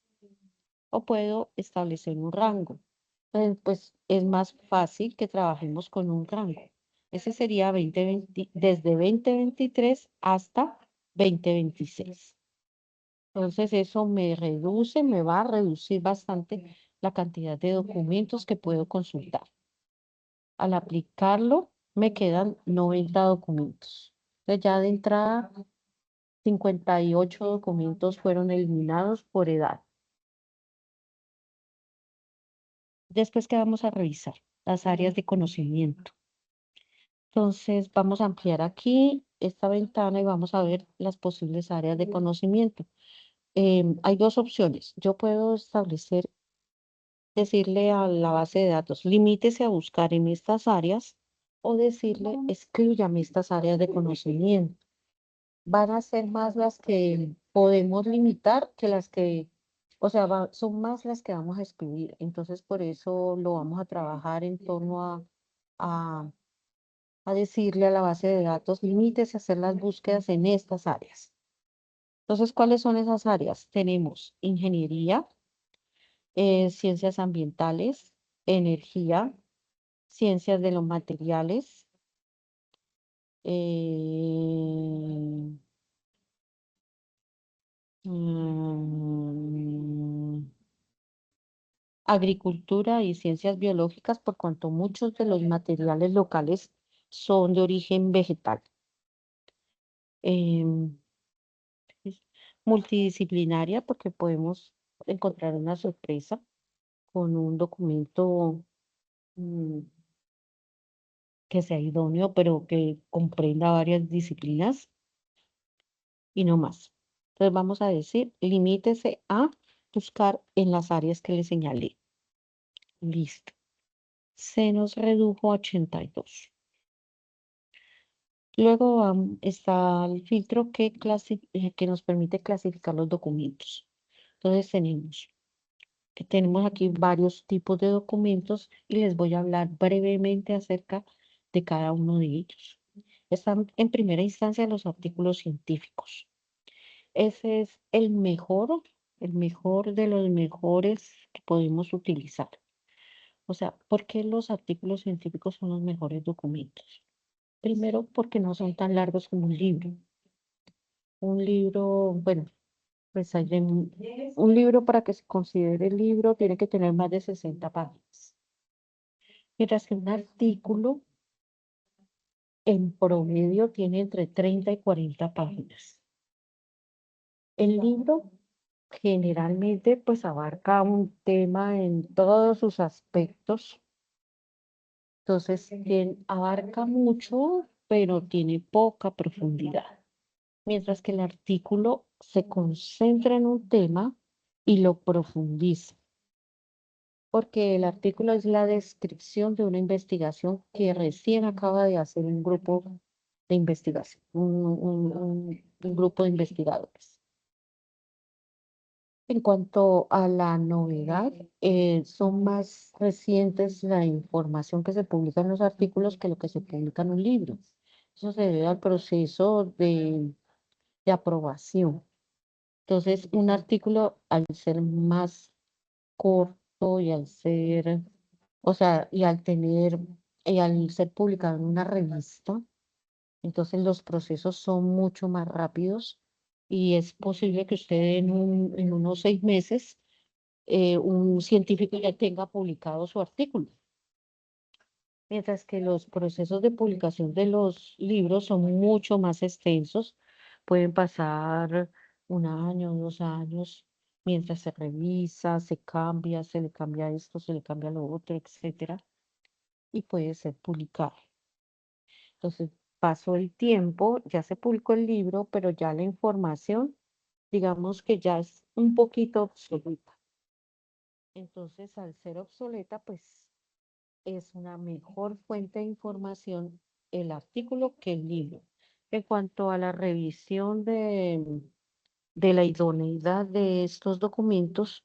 o puedo establecer un rango. Pues es más fácil que trabajemos con un rango. Ese sería 2020 desde 2023 hasta 2026. Entonces eso me va a reducir bastante la cantidad de documentos que puedo consultar. Al aplicarlo, me quedan 90 documentos. Entonces ya de entrada, 58 documentos fueron eliminados por edad. Después, ¿qué vamos a revisar? Las áreas de conocimiento. Entonces, vamos a ampliar aquí esta ventana y vamos a ver las posibles áreas de conocimiento. Hay dos opciones. Yo puedo decirle a la base de datos, limítese a buscar en estas áreas o decirle, exclúyame estas áreas de conocimiento. Van a ser más las que podemos limitar que las que, o sea, son más las que vamos a excluir. Entonces, por eso lo vamos a trabajar en torno a, a decirle a la base de datos, limítese a hacer las búsquedas en estas áreas. Entonces, ¿cuáles son esas áreas? Tenemos ingeniería, ciencias ambientales, energía, ciencias de los materiales, eh, mm, agricultura y ciencias biológicas, por cuanto muchos de los materiales locales son de origen vegetal. Em, multidisciplinaria porque podemos encontrar una sorpresa con un documento mm, que sea idóneo, pero que comprenda varias disciplinas y no más. Entonces vamos a decir, limítese a buscar en las áreas que le señalé. Listo. Se nos redujo a 82. Luego está el filtro que nos permite clasificar los documentos. Entonces tenemos aquí varios tipos de documentos y les voy a hablar brevemente acerca de cada uno de ellos. Están en primera instancia los artículos científicos. Ese es el mejor de los mejores que podemos utilizar. O sea, ¿por qué los artículos científicos son los mejores documentos? Primero, porque no son tan largos como un libro. Un libro, bueno, pues un libro para que se considere libro tiene que tener más de 60 páginas. Mientras que un artículo en promedio tiene entre 30 y 40 páginas. El libro generalmente pues abarca un tema en todos sus aspectos. Entonces, abarca mucho, pero tiene poca profundidad. Mientras que el artículo se concentra en un tema y lo profundiza, porque el artículo es la descripción de una investigación que recién acaba de hacer un grupo de investigación, un grupo de investigadores. En cuanto a la novedad, son más recientes la información que se publica en los artículos que lo que se publica en un libro. Eso se debe al proceso de aprobación. Entonces, un artículo, al ser más corto y al ser, o sea, y al ser publicado en una revista, entonces los procesos son mucho más rápidos y es posible que usted en unos 6 meses un científico ya tenga publicado su artículo, mientras que los procesos de publicación de los libros son mucho más extensos, pueden pasar 1 año, 2 años, mientras se revisa, se cambia, se le cambia esto, se le cambia lo otro, etcétera, y puede ser publicado. Entonces, pasó el tiempo, ya se publicó el libro, pero ya la información, digamos que ya es un poquito obsoleta. Entonces, al ser obsoleta, pues es una mejor fuente de información el artículo que el libro. En cuanto a la revisión de la idoneidad de estos documentos,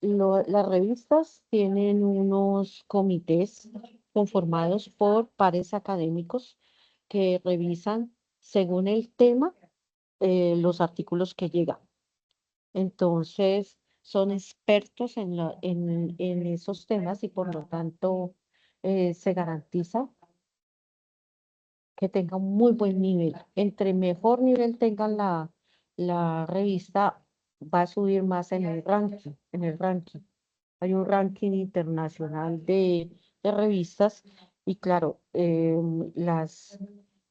las revistas tienen unos comités conformados por pares académicos que revisan según el tema los artículos que llegan. Entonces, son expertos en esos temas y por lo tanto se garantiza que tenga un muy buen nivel. Entre mejor nivel tenga la revista, va a subir más en el ranking. Hay un ranking internacional de revistas y claro, las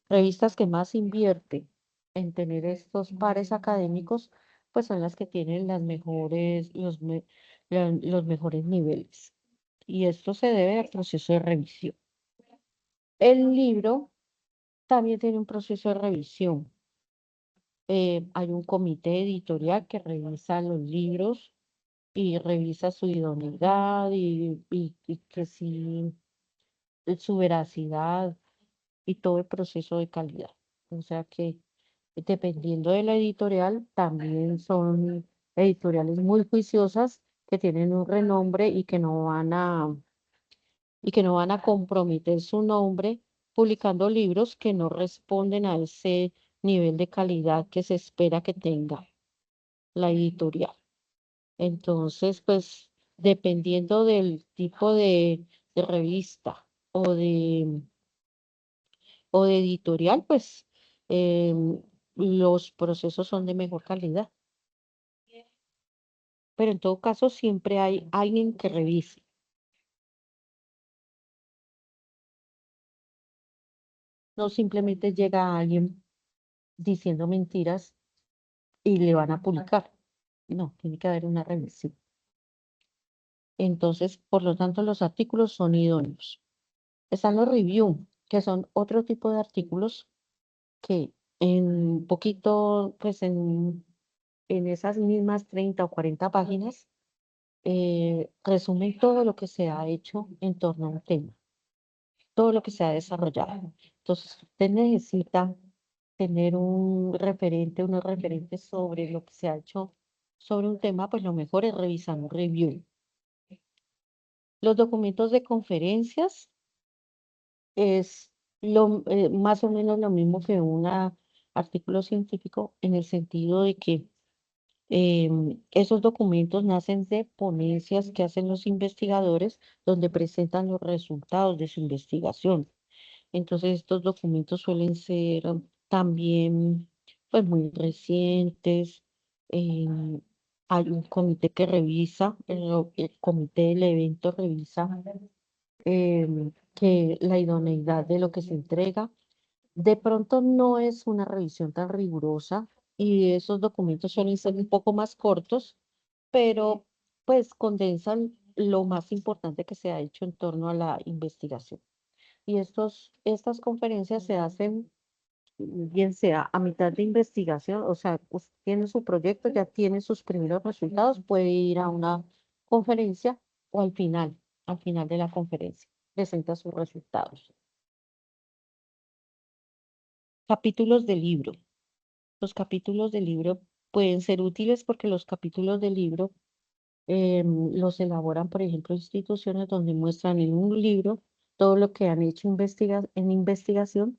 revistas que más invierten en tener estos pares académicos, pues son las que tienen los mejores niveles. Y esto se debe al proceso de revisión. El libro también tiene un proceso de revisión. Hay un comité editorial que revisa los libros y revisa su idoneidad y que sí, su veracidad y todo el proceso de calidad. O sea que dependiendo de la editorial, también son editoriales muy juiciosas que tienen un renombre y que no van a comprometer su nombre publicando libros que no responden a ese nivel de calidad que se espera que tenga la editorial. Entonces, pues, dependiendo del tipo de revista o de editorial, pues, los procesos son de mejor calidad. Pero en todo caso, siempre hay alguien que revise. No simplemente llega alguien diciendo mentiras y le van a publicar. No, tiene que haber una revisión. Entonces, por lo tanto, los artículos son idóneos. Están los review, que son otro tipo de artículos que en poquito, pues en esas mismas 30 o 40 páginas, resumen todo lo que se ha hecho en torno a un tema, todo lo que se ha desarrollado. Entonces, usted necesita tener un referente, unos referentes sobre lo que se ha hecho sobre un tema, pues lo mejor es revisar un review. Los documentos de conferencias es más o menos lo mismo que un artículo científico en el sentido de que esos documentos nacen de ponencias que hacen los investigadores donde presentan los resultados de su investigación. Entonces, estos documentos suelen ser también pues muy recientes. em, Hay un comité que revisa, el comité del evento revisa que la idoneidad de lo que se entrega. De pronto no es una revisión tan rigurosa y esos documentos suelen ser un poco más cortos, pero pues condensan lo más importante que se ha hecho en torno a la investigación. Y estas conferencias se hacen bien sea a mitad de investigación, o sea, usted tiene su proyecto, ya tiene sus primeros resultados, puede ir a una conferencia o al final de la conferencia, presenta sus resultados. Capítulos del libro. Los capítulos del libro pueden ser útiles porque los capítulos del libro los elaboran, por ejemplo, instituciones donde muestran en un libro todo lo que han hecho en investigación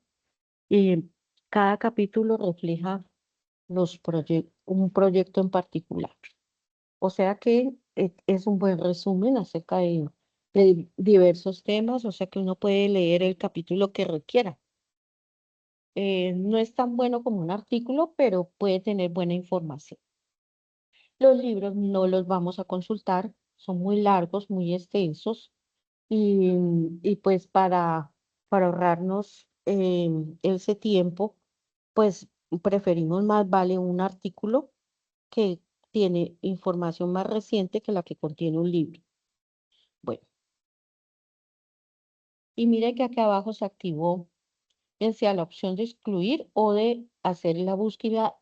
y cada capítulo refleja un proyecto en particular. O sea que es un buen resumen acerca de diversos temas, o sea que uno puede leer el capítulo que requiera. No es tan bueno como un artículo, pero puede tener buena información. Los libros no los vamos a consultar, son muy largos, muy extensos, y pues para ahorrarnos ese tiempo, pues preferimos más vale un artículo que tiene información más reciente que la que contiene un libro. Bueno, y mire que acá abajo se activó, bien sea la opción de excluir o de hacer la búsqueda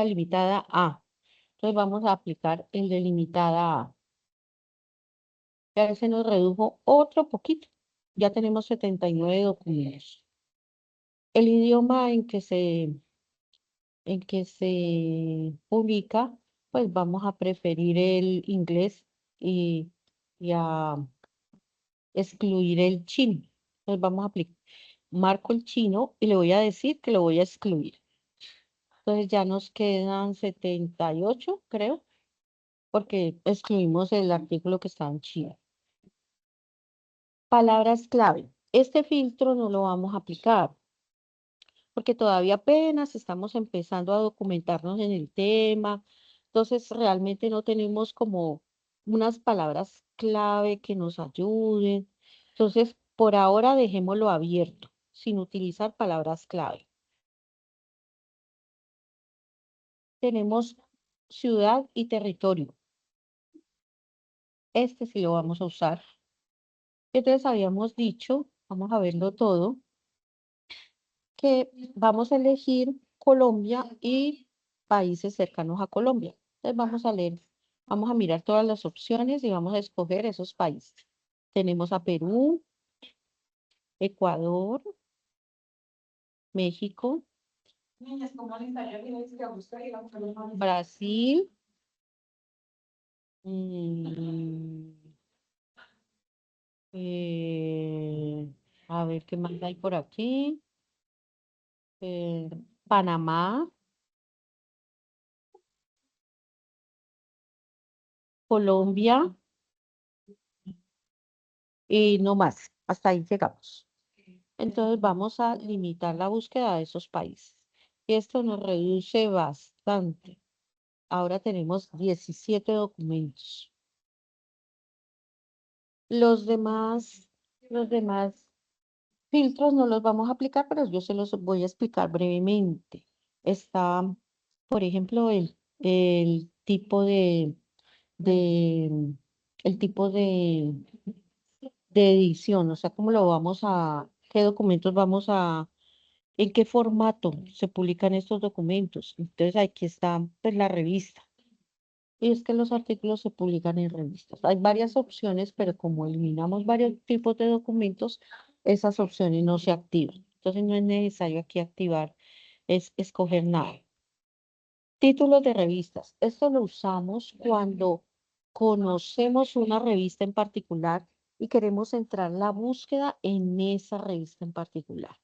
limitada a. Entonces vamos a aplicar el de limitada a. Ya se nos redujo otro poquito. Ya tenemos 79 documentos. El idioma en que se publica, pues vamos a preferir el inglés y, y a excluir el chino. Entonces vamos a aplicar, marco el chino y le voy a decir que lo voy a excluir. Entonces ya nos quedan 78, creo, porque excluimos el artículo que está en chino. Palabras clave. Este filtro no lo vamos a aplicar porque todavía apenas estamos empezando a documentarnos en el tema. Entonces realmente no tenemos como unas palabras clave que nos ayuden. Entonces, por ahora dejémoslo abierto, sin utilizar palabras clave. Tenemos ciudad y territorio. Este sí lo vamos a usar. Entonces habíamos dicho, vamos a verlo todo, que vamos a elegir Colombia y países cercanos a Colombia. Entonces vamos a mirar todas las opciones y vamos a escoger esos países. Tenemos a Perú, Ecuador, México, Brasil, mm, eh, a ver qué más hay por aquí. eh, Panamá, Colombia y no más. Hasta ahí llegamos. Entonces vamos a limitar la búsqueda de esos países. Y esto nos reduce bastante. Ahora tenemos 17 documentos. Los demás filtros no los vamos a aplicar, pero yo se los voy a explicar brevemente. Está por ejemplo, el tipo de, el tipo de edición, o sea, cómo lo vamos a, qué documentos vamos a, en qué formato se publican estos documentos. Entonces, aquí está pues, la revista. Y es que los artículos se publican en revistas. Hay varias opciones, pero como eliminamos varios tipos de documentos, esas opciones no se activan. Entonces, no es necesario aquí activar, es escoger nada. Títulos de revistas. Esto lo usamos cuando conocemos una revista en particular y queremos entrar la búsqueda en esa revista en particular.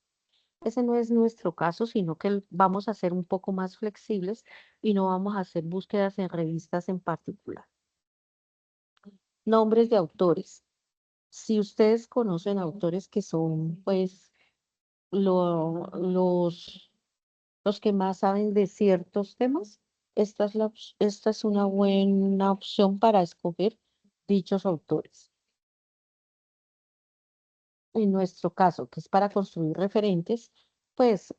Ese no es nuestro caso, sino que vamos a ser un poco más flexibles y no vamos a hacer búsquedas en revistas en particular. Nombres de autores. Si ustedes conocen autores que son, pues, los que más saben de ciertos temas, esta es una buena opción para escoger dichos autores. En nuestro caso, que es para construir referentes, pues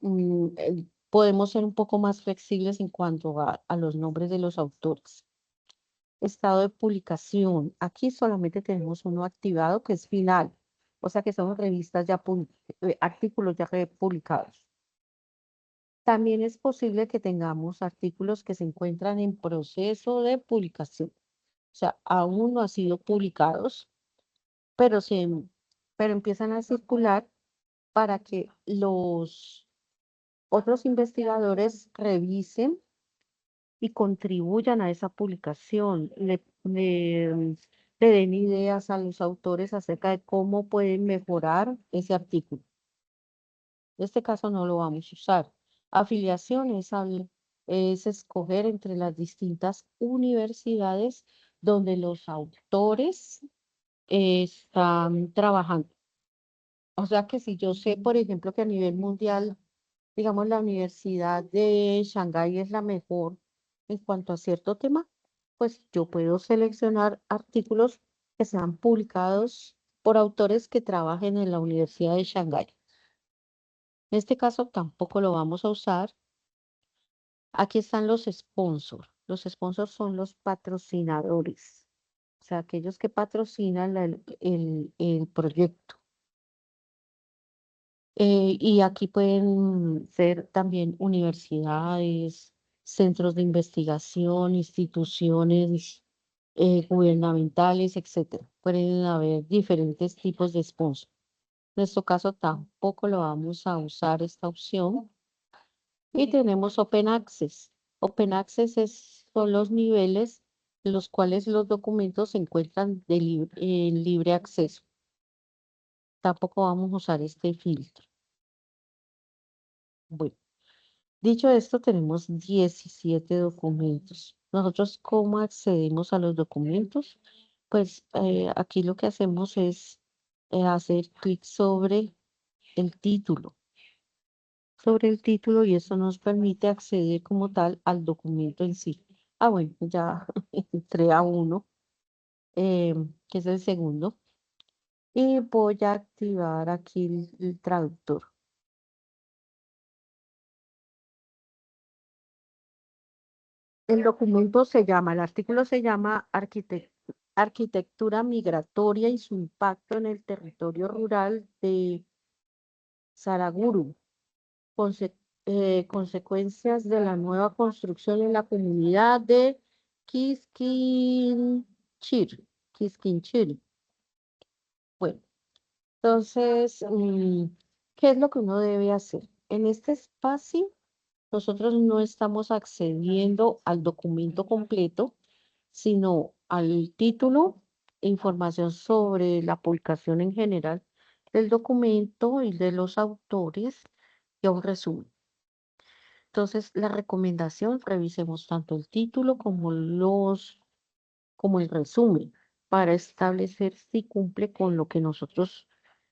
podemos ser un poco más flexibles en cuanto a los nombres de los autores. Estado de publicación. Aquí solamente tenemos uno activado que es final, o sea que son revistas ya, artículos ya publicados. También es posible que tengamos artículos que se encuentran en proceso de publicación, o sea, aún no han sido publicados, pero, pero empiezan a circular para que los otros investigadores revisen y contribuyan a esa publicación, le den ideas a los autores acerca de cómo pueden mejorar ese artículo. En este caso no lo vamos a usar. Afiliación es escoger entre las distintas universidades donde los autores están trabajando. O sea que si yo sé, por ejemplo, que a nivel mundial, digamos, la Universidad de Shanghái es la mejor en cuanto a cierto tema, pues yo puedo seleccionar artículos que sean publicados por autores que trabajen en la Universidad de Shanghái. En este caso tampoco lo vamos a usar. Aquí están los sponsors. Los sponsors son los patrocinadores, o sea, aquellos que patrocinan el proyecto. Y aquí pueden ser también universidades, centros de investigación, instituciones gubernamentales, etcétera. Pueden haber diferentes tipos de sponsor. En nuestro caso tampoco lo vamos a usar esta opción. Y tenemos Open Access. Open Access son los niveles en los cuales los documentos se encuentran en libre acceso. Tampoco vamos a usar este filtro. Bueno. Dicho esto, tenemos 17 documentos. Nosotros, ¿cómo accedemos a los documentos? Pues aquí lo que hacemos es hacer clic sobre el título y eso nos permite acceder como tal al documento en sí. Ah, bueno, ya entré a uno, que es el segundo, y voy a activar aquí el traductor. El documento se llama, el artículo se llama Arquitectura migratoria y su impacto en el territorio rural de Saraguru, consecuencias de la nueva construcción en la comunidad de Quisquinchir. Quisquinchir. Bueno, entonces, ¿qué es lo que uno debe hacer? En este espacio, nosotros no estamos accediendo al documento completo, sino al título, información sobre la publicación en general del documento y de los autores y un resumen. Entonces, la recomendación, revisemos tanto el título como el resumen para establecer si cumple con lo que nosotros,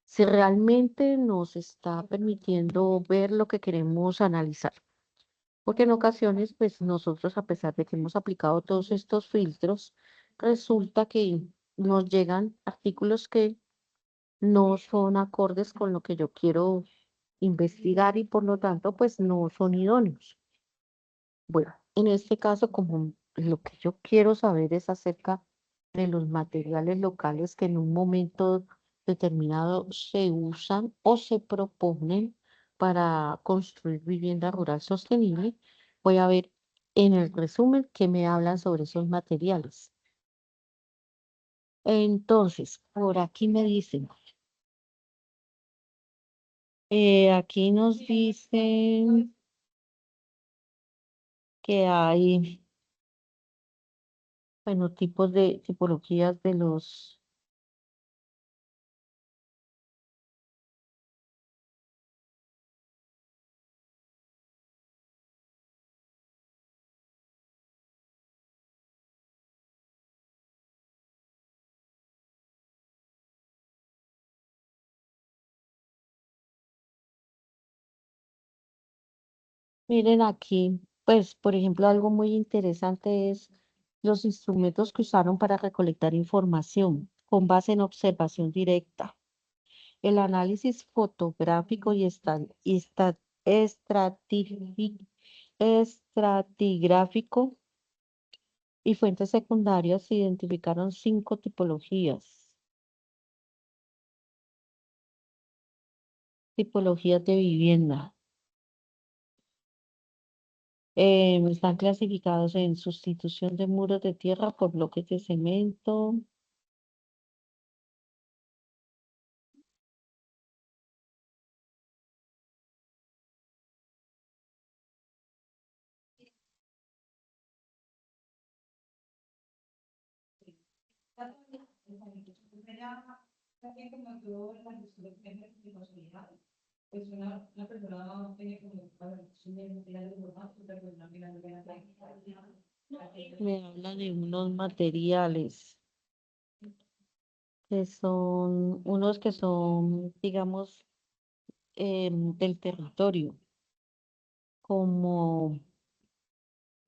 si realmente nos está permitiendo ver lo que queremos analizar. Porque en ocasiones, pues nosotros, a pesar de que hemos aplicado todos estos filtros, resulta que nos llegan artículos que no son acordes con lo que yo quiero investigar y por lo tanto, pues no son idóneos. Bueno, En este caso, como lo que yo quiero saber es acerca de los materiales locales que en un momento determinado se usan o se proponen para construir vivienda rural sostenible, voy a ver en el resumen que me hablan sobre esos materiales. Entonces, por aquí me dicen, aquí nos dicen que hay, bueno, tipos de tipologías de los. Miren aquí, pues, por ejemplo, algo muy interesante es los instrumentos que usaron para recolectar información con base en observación directa, el análisis fotográfico estratigráfico y fuentes secundarias. Se identificaron 5 tipologías de vivienda. Están clasificados en sustitución de muros de tierra por bloques de cemento. Me habla de unos materiales que son, unos que son, digamos, del territorio, como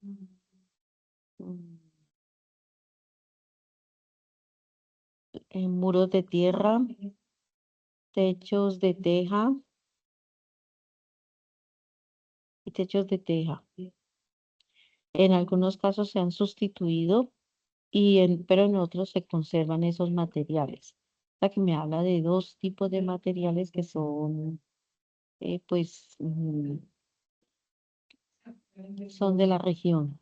mm, muros de tierra, techos de teja y techos de teja. En algunos casos se han sustituido pero en otros se conservan esos materiales. La que me habla de dos tipos de materiales que son, pues, son de la región.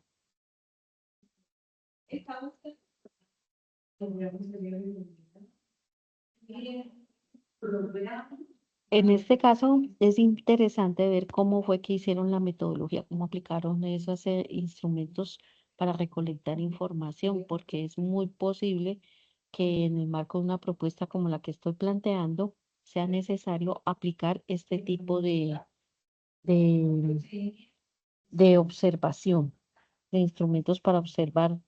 En este caso es interesante ver cómo fue que hicieron la metodología, cómo aplicaron esos instrumentos para recolectar información, porque es muy posible que en el marco de una propuesta como la que estoy planteando sea necesario aplicar este tipo de, de observación, de instrumentos para observar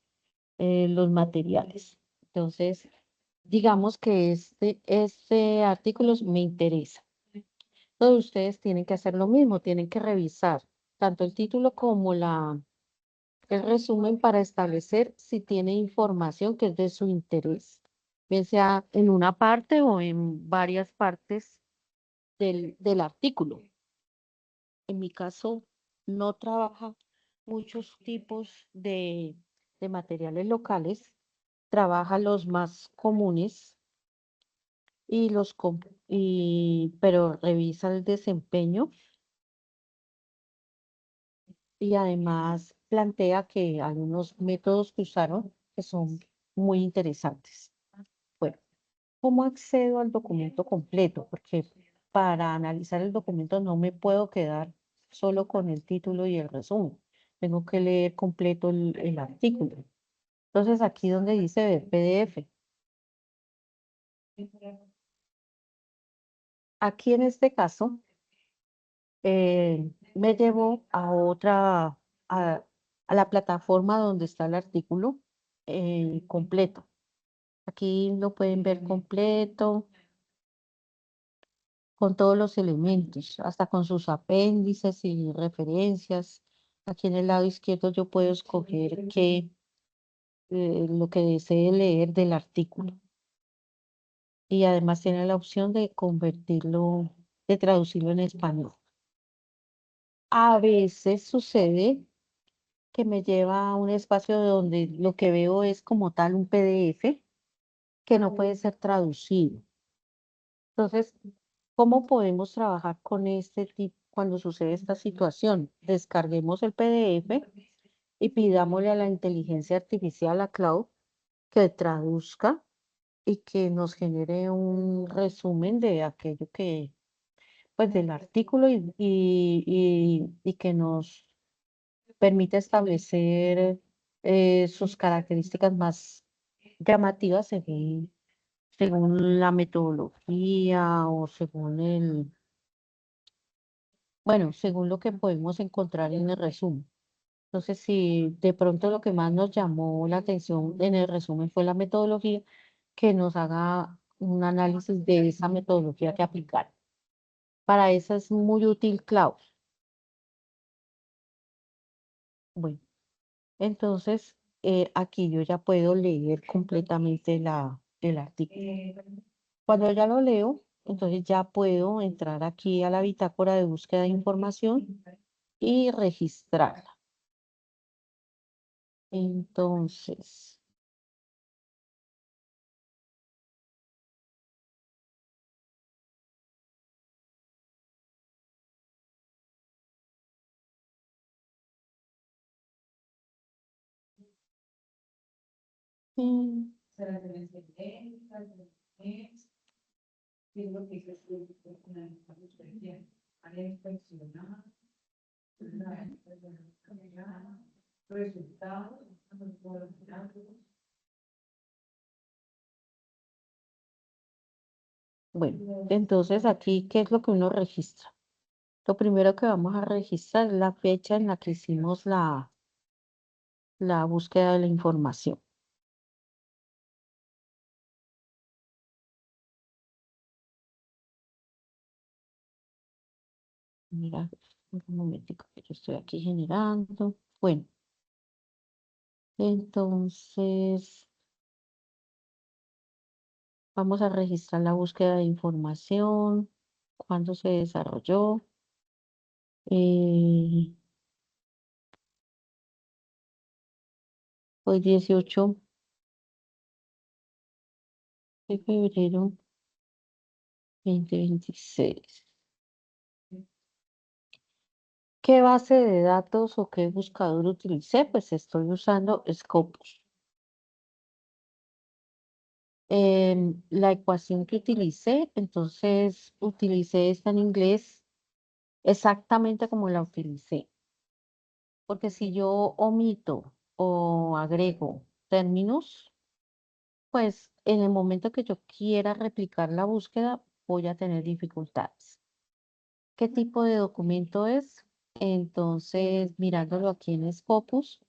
los materiales. Entonces, digamos que este artículo me interesa. Todos ustedes tienen que hacer lo mismo, tienen que revisar tanto el título como el resumen para establecer si tiene información que es de su interés, bien sea en una parte o en varias partes del artículo. En mi caso, no trabaja muchos tipos de materiales locales, trabaja los más comunes pero revisa el desempeño y además plantea que algunos métodos que usaron que son muy interesantes. Bueno, ¿cómo accedo al documento completo? Porque para analizar el documento no me puedo quedar solo con el título y el resumen. Tengo que leer completo el artículo. Entonces, aquí donde dice ver PDF, aquí en este caso, me llevo a, a la plataforma donde está el artículo completo. Aquí lo pueden ver completo, con todos los elementos, hasta con sus apéndices y referencias. Aquí en el lado izquierdo yo puedo escoger lo que desee leer del artículo. Y además tiene la opción de de traducirlo en español. A veces sucede que me lleva a un espacio donde lo que veo es como tal un PDF que no puede ser traducido. Entonces, ¿cómo podemos trabajar con este tipo cuando sucede esta situación? Descarguemos el PDF y pidámosle a la inteligencia artificial, a Cloud, que traduzca y que nos genere un resumen de aquello que, pues del artículo y que nos permite establecer sus características más llamativas según la metodología o según bueno, según lo que podemos encontrar en el resumen. Entonces, si de pronto lo que más nos llamó la atención en el resumen fue la metodología, que nos haga un análisis de esa metodología que aplicar. Para eso es muy útil Cloud. Bueno, entonces aquí yo ya puedo leer completamente el artículo. Cuando ya lo leo, entonces ya puedo entrar aquí a la bitácora de búsqueda de información y registrarla. Entonces, mm, bueno, entonces aquí, ¿qué es lo que uno registra? Lo primero que vamos a registrar es la fecha en la que hicimos la búsqueda de la información. Mira, un momentico que yo estoy aquí generando. Bueno, entonces vamos a registrar la búsqueda de información, cuándo se desarrolló. Eh, Hoy 18 de febrero 2026. ¿Qué base de datos o qué buscador utilicé? Pues estoy usando Scopus. La ecuación que utilicé, entonces utilicé esta en inglés exactamente como la utilicé. Porque si yo omito o agrego términos, pues en el momento que yo quiera replicar la búsqueda, voy a tener dificultades. ¿Qué tipo de documento es? Entonces, mirándolo aquí en Scopus,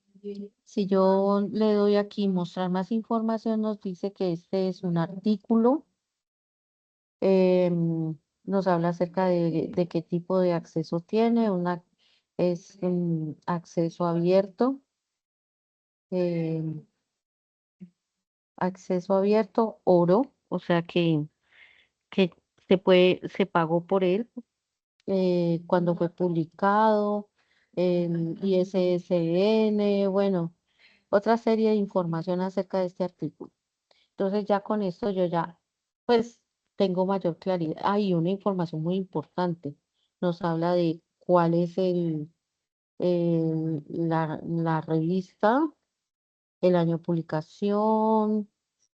si yo le doy aquí mostrar más información, nos dice que este es un artículo, nos habla acerca de qué tipo de acceso tiene, es acceso abierto, em, acceso abierto, oro, o sea que se pagó por él cuando fue publicado, el ISSN, bueno, otra serie de información acerca de este artículo. Entonces ya con esto yo ya, pues, tengo mayor claridad. Hay una información muy importante. Nos habla de cuál es la revista, el año de publicación,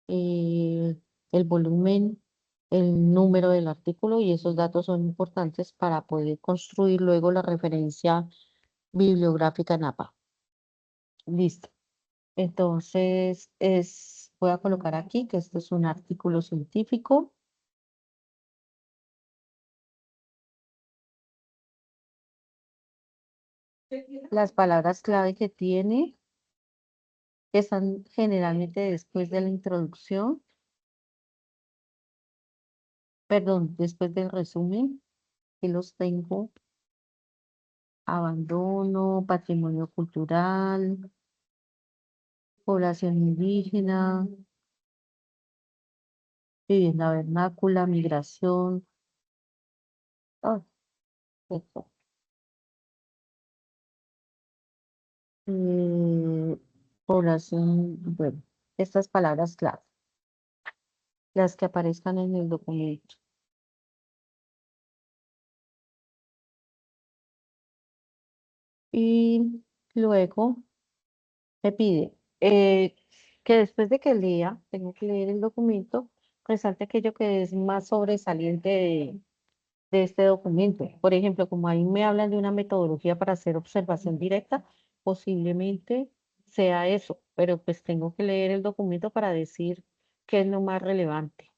eh, el volumen, el número del artículo y esos datos son importantes para poder construir luego la referencia bibliográfica en APA. Listo. Entonces, voy a colocar aquí que esto es un artículo científico. Las palabras clave que tiene están generalmente después de la introducción, perdón, después del resumen, que los tengo. Abandono, patrimonio cultural, población indígena, vivienda vernácula, migración. Ah, esto. mm, población, bueno, estas palabras clave, las que aparezcan en el documento. Y luego me pide que después de que lea, tengo que leer el documento, resalte aquello que es más sobresaliente de este documento. Por ejemplo, como ahí me hablan de una metodología para hacer observación directa, posiblemente sea eso, pero pues tengo que leer el documento para decir qué es lo más relevante.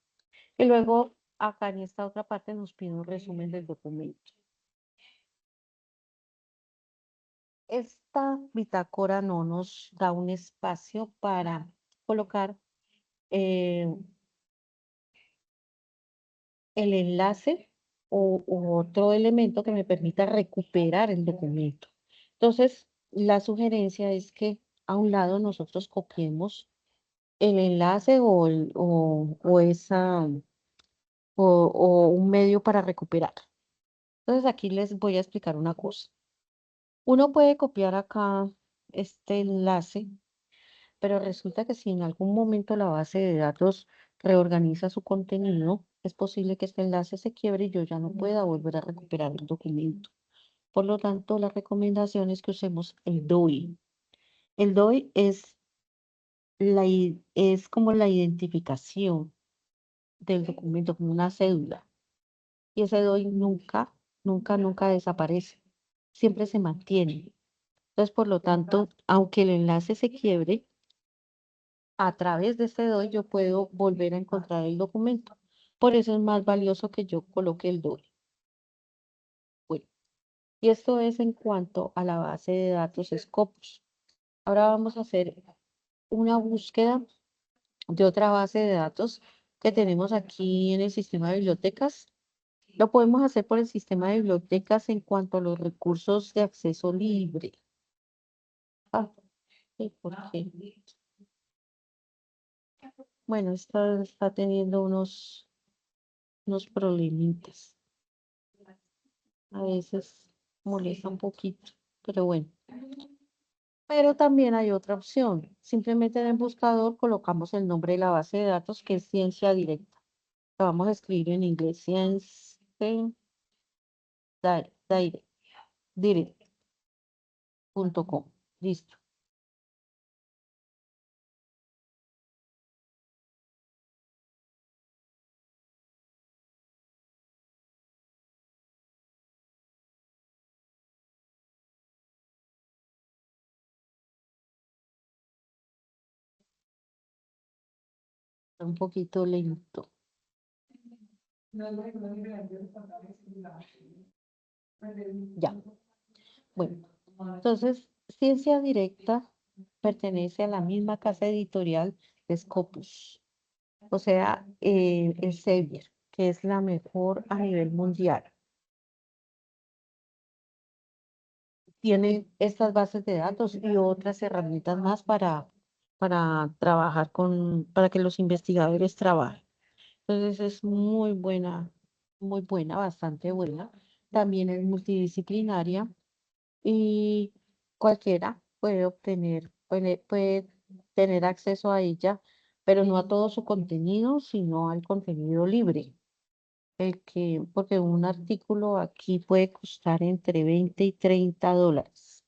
Y luego acá en esta otra parte nos pide un resumen del documento. Esta bitácora no nos da un espacio para colocar eh, el enlace u otro elemento que me permita recuperar el documento. Entonces, la sugerencia es que a un lado nosotros copiemos el enlace o un medio para recuperar. Entonces, aquí les voy a explicar una cosa. Uno puede copiar acá este enlace, pero resulta que si en algún momento la base de datos reorganiza su contenido, es posible que este enlace se quiebre y yo ya no pueda volver a recuperar el documento. Por lo tanto, la recomendación es que usemos el DOI. El DOI es como la identificación del documento, como una cédula. Y ese DOI nunca desaparece. Siempre se mantiene. Entonces, por lo tanto, aunque el enlace se quiebre, a través de este DOI yo puedo volver a encontrar el documento. Por eso es más valioso que yo coloque el DOI. Bueno, y esto es en cuanto a la base de datos Scopus. Ahora vamos a hacer una búsqueda de otra base de datos que tenemos aquí en el sistema de bibliotecas. Lo podemos hacer por el sistema de bibliotecas en cuanto a los recursos de acceso libre. Ah, sí, ¿por qué? Bueno, esta está teniendo unos problemitas. A veces molesta un poquito, pero bueno. Pero también hay otra opción. Simplemente en el buscador colocamos el nombre de la base de datos que es Ciencia Directa. Lo vamos a escribir en inglés, Direct, direct.com. Listo. Un poquito lento. Ya. Bueno, entonces, Ciencia Directa pertenece a la misma casa editorial de Scopus, o sea, Elsevier, que es la mejor a nivel mundial. Tiene estas bases de datos y otras herramientas más para trabajar para que los investigadores trabajen. Entonces es muy buena, bastante buena. También es multidisciplinaria y cualquiera puede tener acceso a ella, pero no a todo su contenido, sino al contenido libre. Porque un artículo aquí puede costar entre 20 y 30 dólares.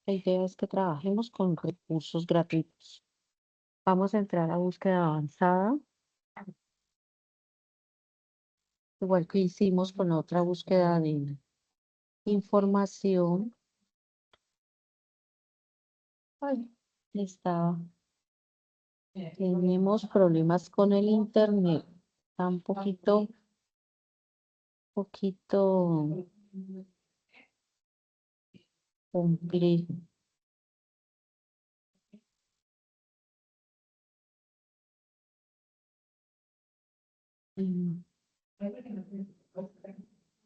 La idea es que trabajemos con recursos gratuitos. Vamos a entrar a búsqueda avanzada, igual que hicimos con la otra búsqueda de información. Ay, está, tenemos problemas con el internet. Está un poquito complejo. Mm,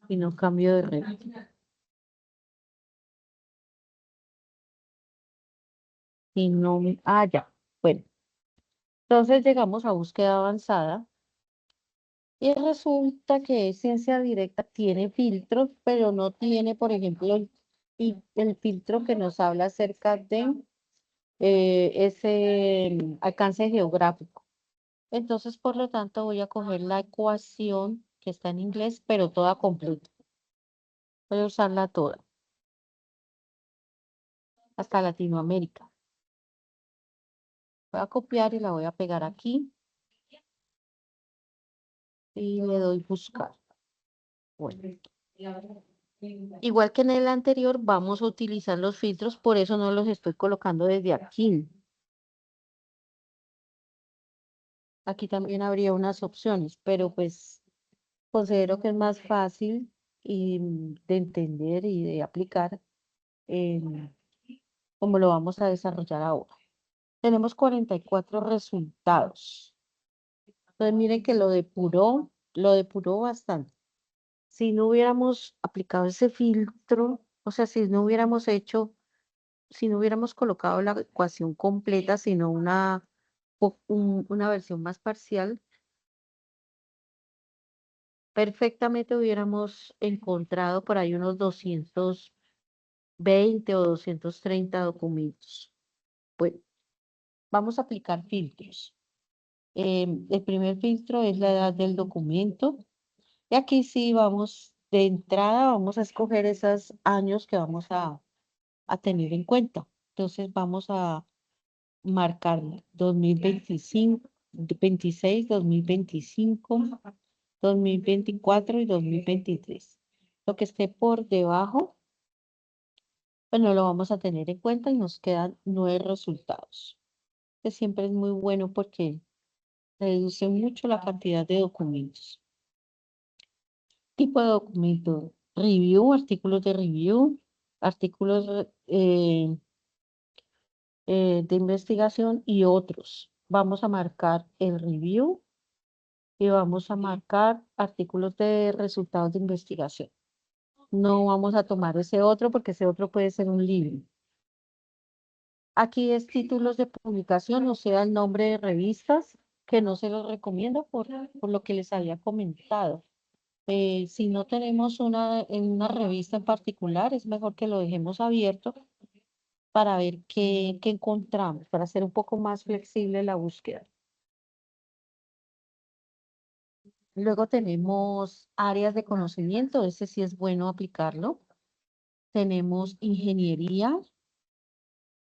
Y no cambio de red. Y no, ya. Bueno, entonces llegamos a búsqueda avanzada y resulta que Ciencia Directa tiene filtros, pero no tiene, por ejemplo, y el filtro que nos habla acerca de ese alcance geográfico. Entonces, por lo tanto, voy a coger la ecuación que está en inglés, pero toda completa. Voy a usarla toda, hasta Latinoamérica. Voy a copiar y la voy a pegar aquí y le doy buscar. Bueno, igual que en el anterior, vamos a utilizar los filtros, por eso no los estoy colocando desde aquí. Aquí también habría unas opciones, pero pues considero que es más fácil y, de entender y de aplicar como lo vamos a desarrollar ahora. Tenemos 44 resultados. Entonces miren que lo depuró bastante. Si no hubiéramos aplicado ese filtro, o sea, si no hubiéramos colocado la ecuación completa, sino una versión más parcial, perfectamente hubiéramos encontrado por ahí unos 220 o 230 documentos. Bueno, vamos a aplicar filtros. El primer filtro es la edad del documento. Y aquí sí vamos, de entrada vamos a escoger esos años que vamos a tener en cuenta. Entonces vamos a marcar 2025, 26, 2025, 2024 y 2023. Lo que esté por debajo, pues no lo vamos a tener en cuenta y nos quedan 9 resultados, que siempre es muy bueno porque reduce mucho la cantidad de documentos. Tipo de documento, review, artículos de review, artículos de investigación y otros. Vamos a marcar el review y vamos a marcar artículos de resultados de investigación. No vamos a tomar ese otro porque ese otro puede ser un libro. Aquí es títulos de publicación, o sea, el nombre de revistas, que no se los recomiendo por lo que les había comentado. Si no tenemos en una revista en particular, es mejor que lo dejemos abierto para ver qué encontramos, para hacer un poco más flexible la búsqueda. Luego tenemos áreas de conocimiento, ese sí es bueno aplicarlo. Tenemos ingeniería,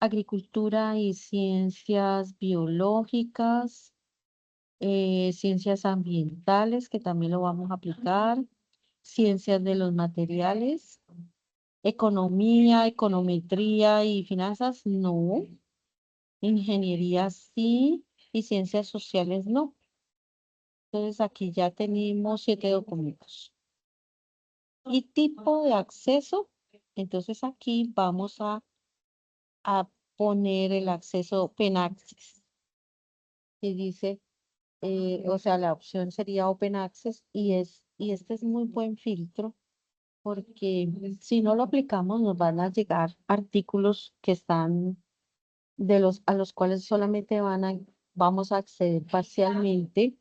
agricultura y ciencias biológicas, ciencias ambientales, que también lo vamos a aplicar, ciencias de los materiales, economía, econometría y finanzas, no. Ingeniería sí y ciencias sociales no. Entonces aquí ya tenemos 7 documentos. Y tipo de acceso, entonces aquí vamos a poner el acceso Open Access. Y dice, o sea, la opción sería Open Access y este es muy buen filtro porque si no lo aplicamos nos van a llegar artículos que están a los cuales solamente vamos a acceder parcialmente,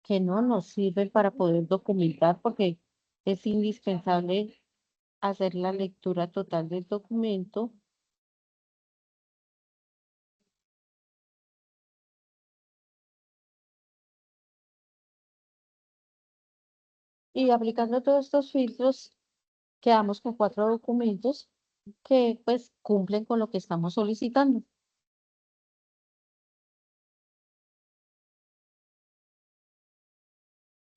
que no nos sirven para poder documentar porque es indispensable hacer la lectura total del documento. Y aplicando todos estos filtros, quedamos con 4 documentos que pues cumplen con lo que estamos solicitando.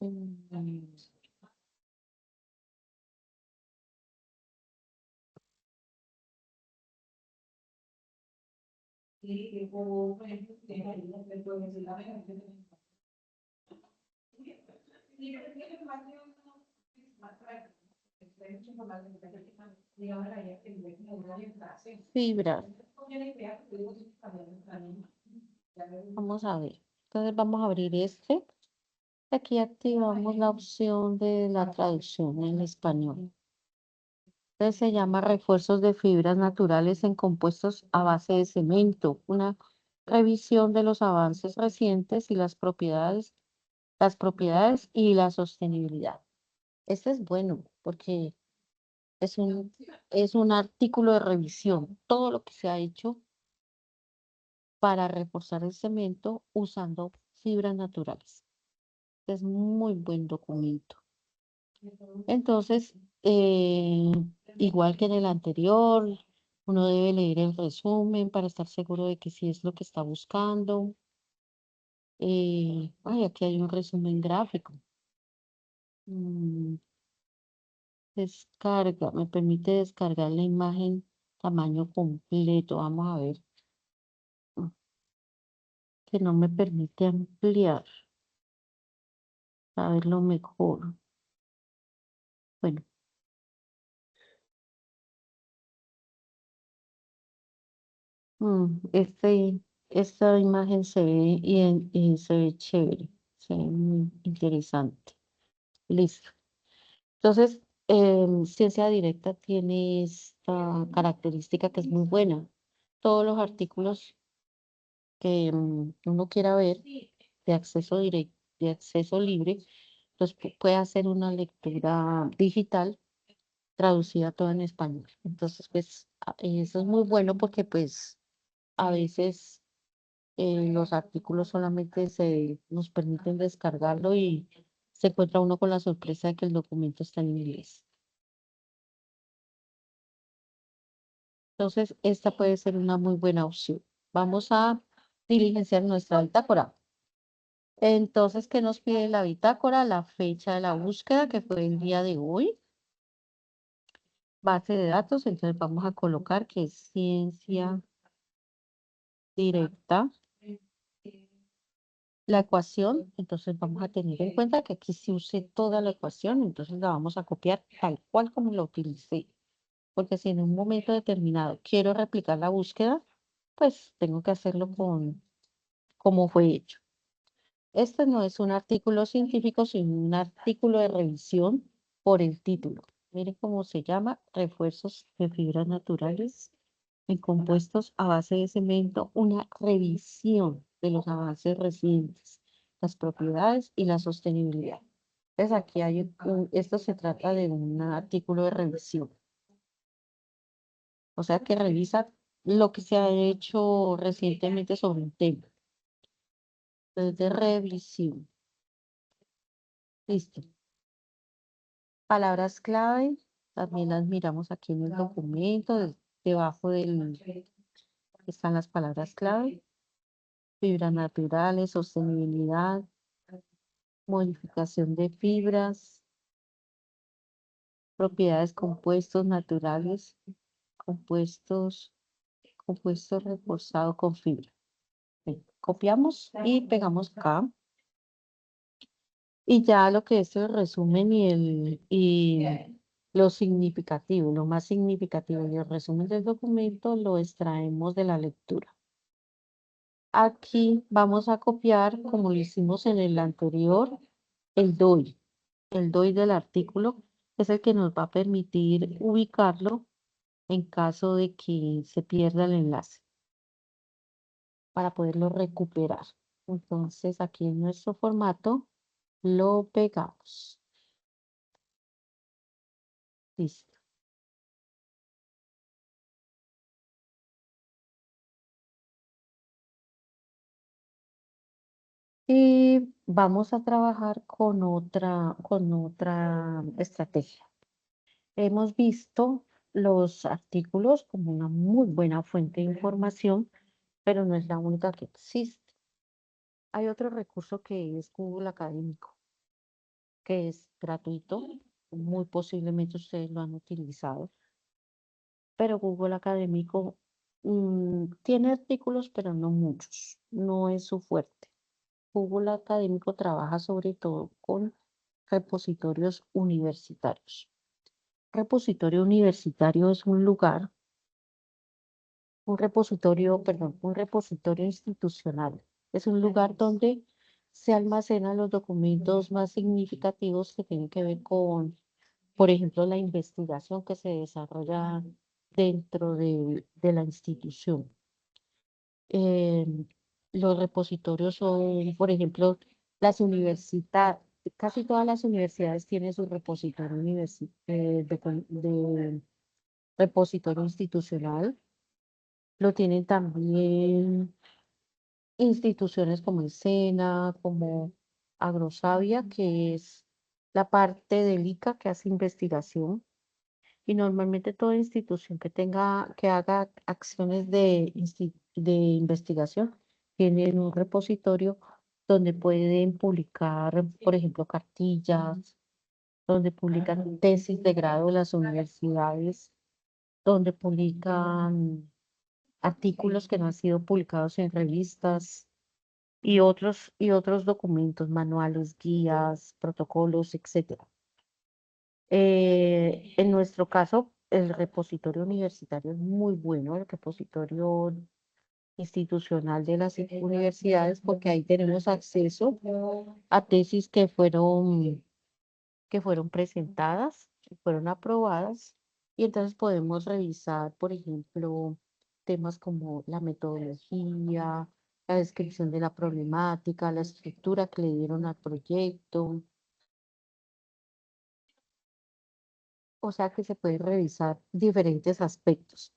Mm, Fibra. Vamos a ver. Entonces vamos a abrir este. Aquí activamos la opción de la traducción en español. Entonces se llama refuerzos de fibras naturales en compuestos a base de cemento. Una revisión de los avances recientes y las propiedades y la sostenibilidad. Este es bueno porque Es es un artículo de revisión. Todo lo que se ha hecho para reforzar el cemento usando fibras naturales. Es muy buen documento. Entonces, eh, igual que en el anterior, uno debe leer el resumen para estar seguro de que sí es lo que está buscando. Aquí hay un resumen gráfico. Mm, Descarga, me permite descargar la imagen tamaño completo. Vamos a ver, mm, que no me permite ampliar, a verlo mejor. Bueno, esta imagen se ve y se ve chévere, se ve muy interesante. Listo. Entonces, ciencia directa tiene esta característica que es muy buena. Todos los artículos que uno quiera ver de acceso directo, de acceso libre, pues puede hacer una lectura digital traducida todo en español. Entonces, pues eso es muy bueno porque pues a veces los artículos solamente nos permiten descargarlo y se encuentra uno con la sorpresa de que el documento está en inglés. Entonces, esta puede ser una muy buena opción. Vamos a diligenciar nuestra bitácora. Entonces, ¿qué nos pide la bitácora? La fecha de la búsqueda, que fue el día de hoy. Base de datos, entonces vamos a colocar que es ciencia directa. La ecuación, entonces vamos a tener en cuenta que aquí sí use toda la ecuación, entonces la vamos a copiar tal cual como la utilicé. Porque si en un momento determinado quiero replicar la búsqueda, pues tengo que hacerlo como fue hecho. Este no es un artículo científico, sino un artículo de revisión por el título. Miren cómo se llama, refuerzos de fibras naturales en compuestos a base de cemento, una revisión de los avances recientes, las propiedades y la sostenibilidad. Entonces aquí esto se trata de un artículo de revisión, o sea que revisa lo que se ha hecho recientemente sobre un tema. Entonces de revisión. Listo. Palabras clave, también las miramos aquí en el documento, debajo están las palabras clave, fibras naturales, sostenibilidad, modificación de fibras, propiedades compuestos naturales, compuestos, compuesto reforzado con fibra. Bien, copiamos y pegamos acá. Y ya lo que es el resumen y lo significativo, lo más significativo y el resumen del documento lo extraemos de la lectura. Aquí vamos a copiar, como lo hicimos en el anterior, el DOI. El DOI del artículo es el que nos va a permitir ubicarlo en caso de que se pierda el enlace para poderlo recuperar. Entonces, aquí en nuestro formato lo pegamos. Listo. Y vamos a trabajar con otra estrategia. Hemos visto los artículos como una muy buena fuente de información, pero no es la única que existe. Hay otro recurso que es Google Académico, que es gratuito. Muy posiblemente ustedes lo han utilizado, pero Google Académico tiene artículos, pero no muchos. No es su fuerte. Google Académico trabaja sobre todo con repositorios universitarios. Repositorio universitario es un lugar, un repositorio institucional. Es un lugar donde se almacenan los documentos más significativos que tienen que ver con, por ejemplo, la investigación que se desarrolla dentro de la institución. Eh, los repositorios son, por ejemplo, las universidades, casi todas las universidades tienen su repositorio de repositorio institucional. Lo tienen también instituciones como el SENA, como Agrosavia, que es la parte del ICA que hace investigación. Y normalmente toda institución que haga acciones de investigación tiene un repositorio donde pueden publicar, por ejemplo, cartillas, donde publican tesis de grado de las universidades, donde publican artículos que no han sido publicados en revistas y otros documentos, manuales, guías, protocolos, etcétera. En nuestro caso, el repositorio universitario es muy bueno, el repositorio institucional de las universidades, porque ahí tenemos acceso a tesis que fueron presentadas, que fueron aprobadas, y entonces podemos revisar, por ejemplo, temas como la metodología, la descripción de la problemática, la estructura que le dieron al proyecto. O sea que se pueden revisar diferentes aspectos.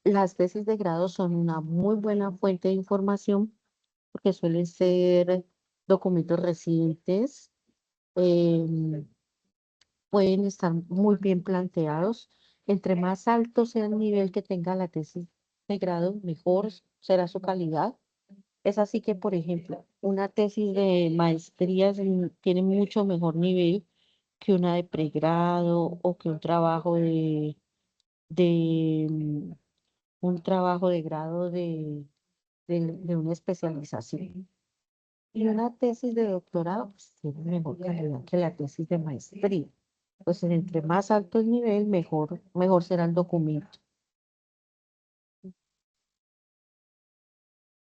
Las tesis de grado son una muy buena fuente de información porque suelen ser documentos recientes, em, pueden estar muy bien planteados. Entre más alto sea el nivel que tenga la tesis de grado, mejor será su calidad. Es así que, por ejemplo, una tesis de maestría tiene mucho mejor nivel que una de pregrado o que de un trabajo de grado de una especialización. Y una tesis de doctorado pues, tiene mejor calidad que la tesis de maestría. Pues entre más alto el nivel, mejor será el documento.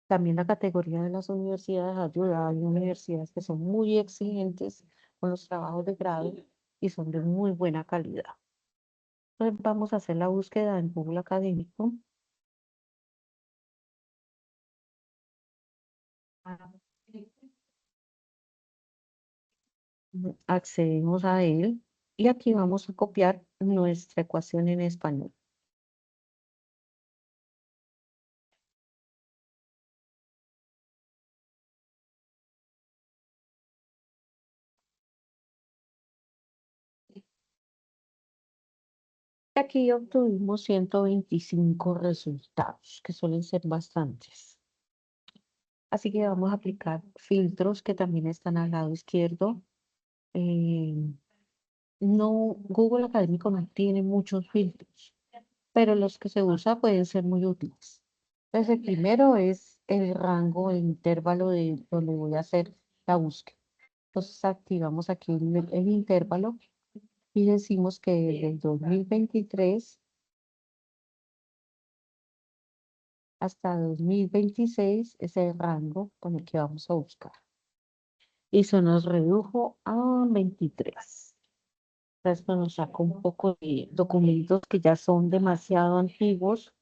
También la categoría de las universidades ayuda. Hay universidades que son muy exigentes con los trabajos de grado y son de muy buena calidad. Entonces vamos a hacer la búsqueda en Google Académico. Accedemos a él y aquí vamos a copiar nuestra ecuación en español. Aquí obtuvimos 125 resultados, que suelen ser bastantes. Así que vamos a aplicar filtros que también están al lado izquierdo. Eh, no, Google Académico no tiene muchos filtros, pero los que se usan pueden ser muy útiles. Entonces, el primero es el rango, el intervalo de donde voy a hacer la búsqueda. Entonces, activamos aquí el intervalo y decimos que desde el 2023 hasta 2026 es el rango con el que vamos a buscar. Y eso nos redujo a 23. Esto nos saca un poco de documentos que ya son demasiado antiguos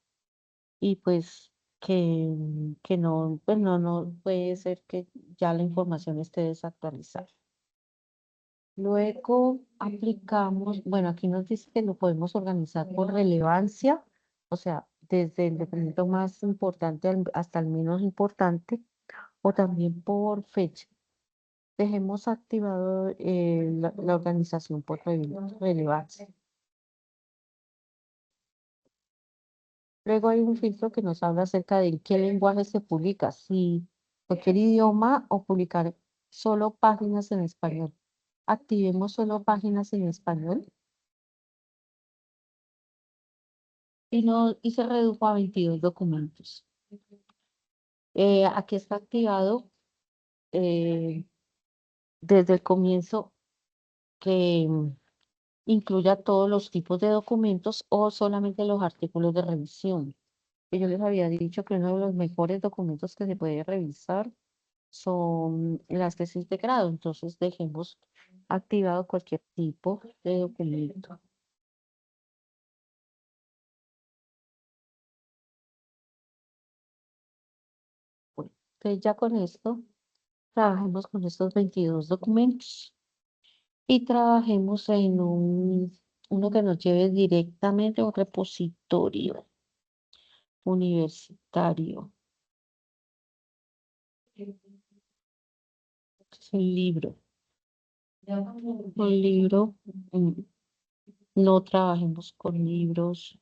y pues que no, pues no puede ser que ya la información esté desactualizada. Luego aplicamos, bueno, aquí nos dice que lo podemos organizar por relevancia, o sea, desde el documento más importante hasta el menos importante, o también por fecha. Dejemos activado la organización por relevancia. Luego hay un filtro que nos habla acerca de en qué lenguaje se publica, si cualquier idioma o publicar solo páginas en español. Activemos solo páginas en español y se redujo a 22 documentos. Aquí está activado eh, desde el comienzo que incluya todos los tipos de documentos o solamente los artículos de revisión. Y yo les había dicho que uno de los mejores documentos que se puede revisar son las tesis de grado, entonces dejemos activado cualquier tipo de documento. Bueno, entonces ya con esto Trabajemos con estos 22 documentos y trabajemos en uno que nos lleve directamente a un repositorio universitario. Es un libro. Un libro. mm, No trabajemos con libros.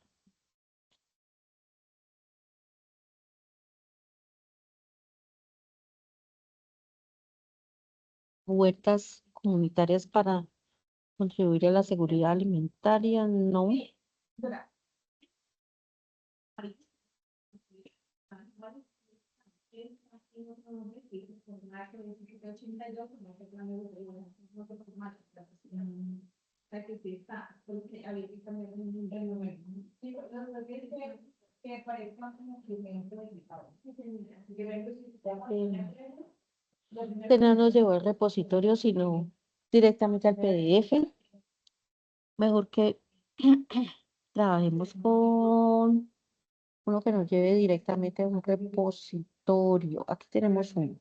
Huertas comunitarias para contribuir a la seguridad alimentaria. No. Que no nos llevó al repositorio, sino directamente al PDF. Mejor que trabajemos con uno que nos lleve directamente a un repositorio. Aquí tenemos uno.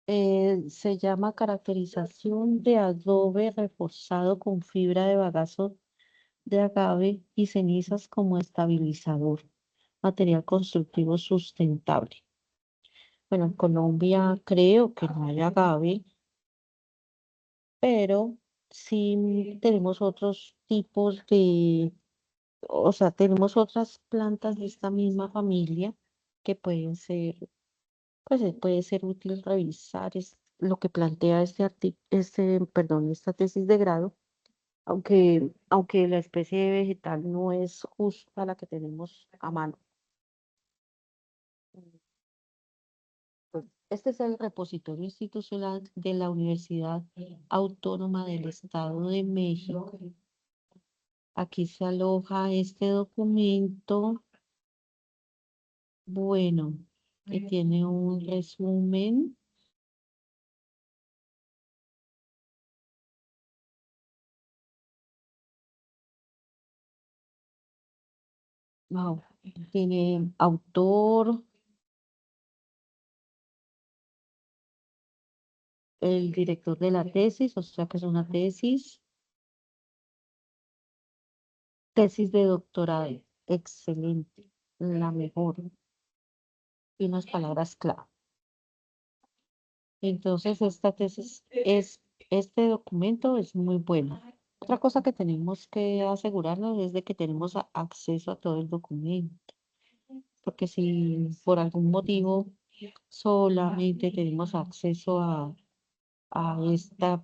Se llama caracterización de adobe reforzado con fibra de bagazo de agave y cenizas como estabilizador. Material constructivo sustentable. Bueno, en Colombia creo que no hay agave, pero sí tenemos otros tipos de, o sea, tenemos otras plantas de esta misma familia que pueden ser, pues puede ser útil revisar lo que plantea perdón, esta tesis de grado, aunque la especie vegetal no es justa la que tenemos a mano. Pues, este es el repositorio institucional de la Universidad Autónoma del Estado de México. Aquí se aloja este documento, bueno, que tiene un resumen. Wow, tiene autor, el director de la tesis, o sea que es una tesis de doctorado, excelente, la mejor, y unas palabras clave. Entonces, este documento es muy bueno. Otra cosa que tenemos que asegurarnos es de que tenemos acceso a todo el documento, porque si por algún motivo solamente tenemos acceso a esta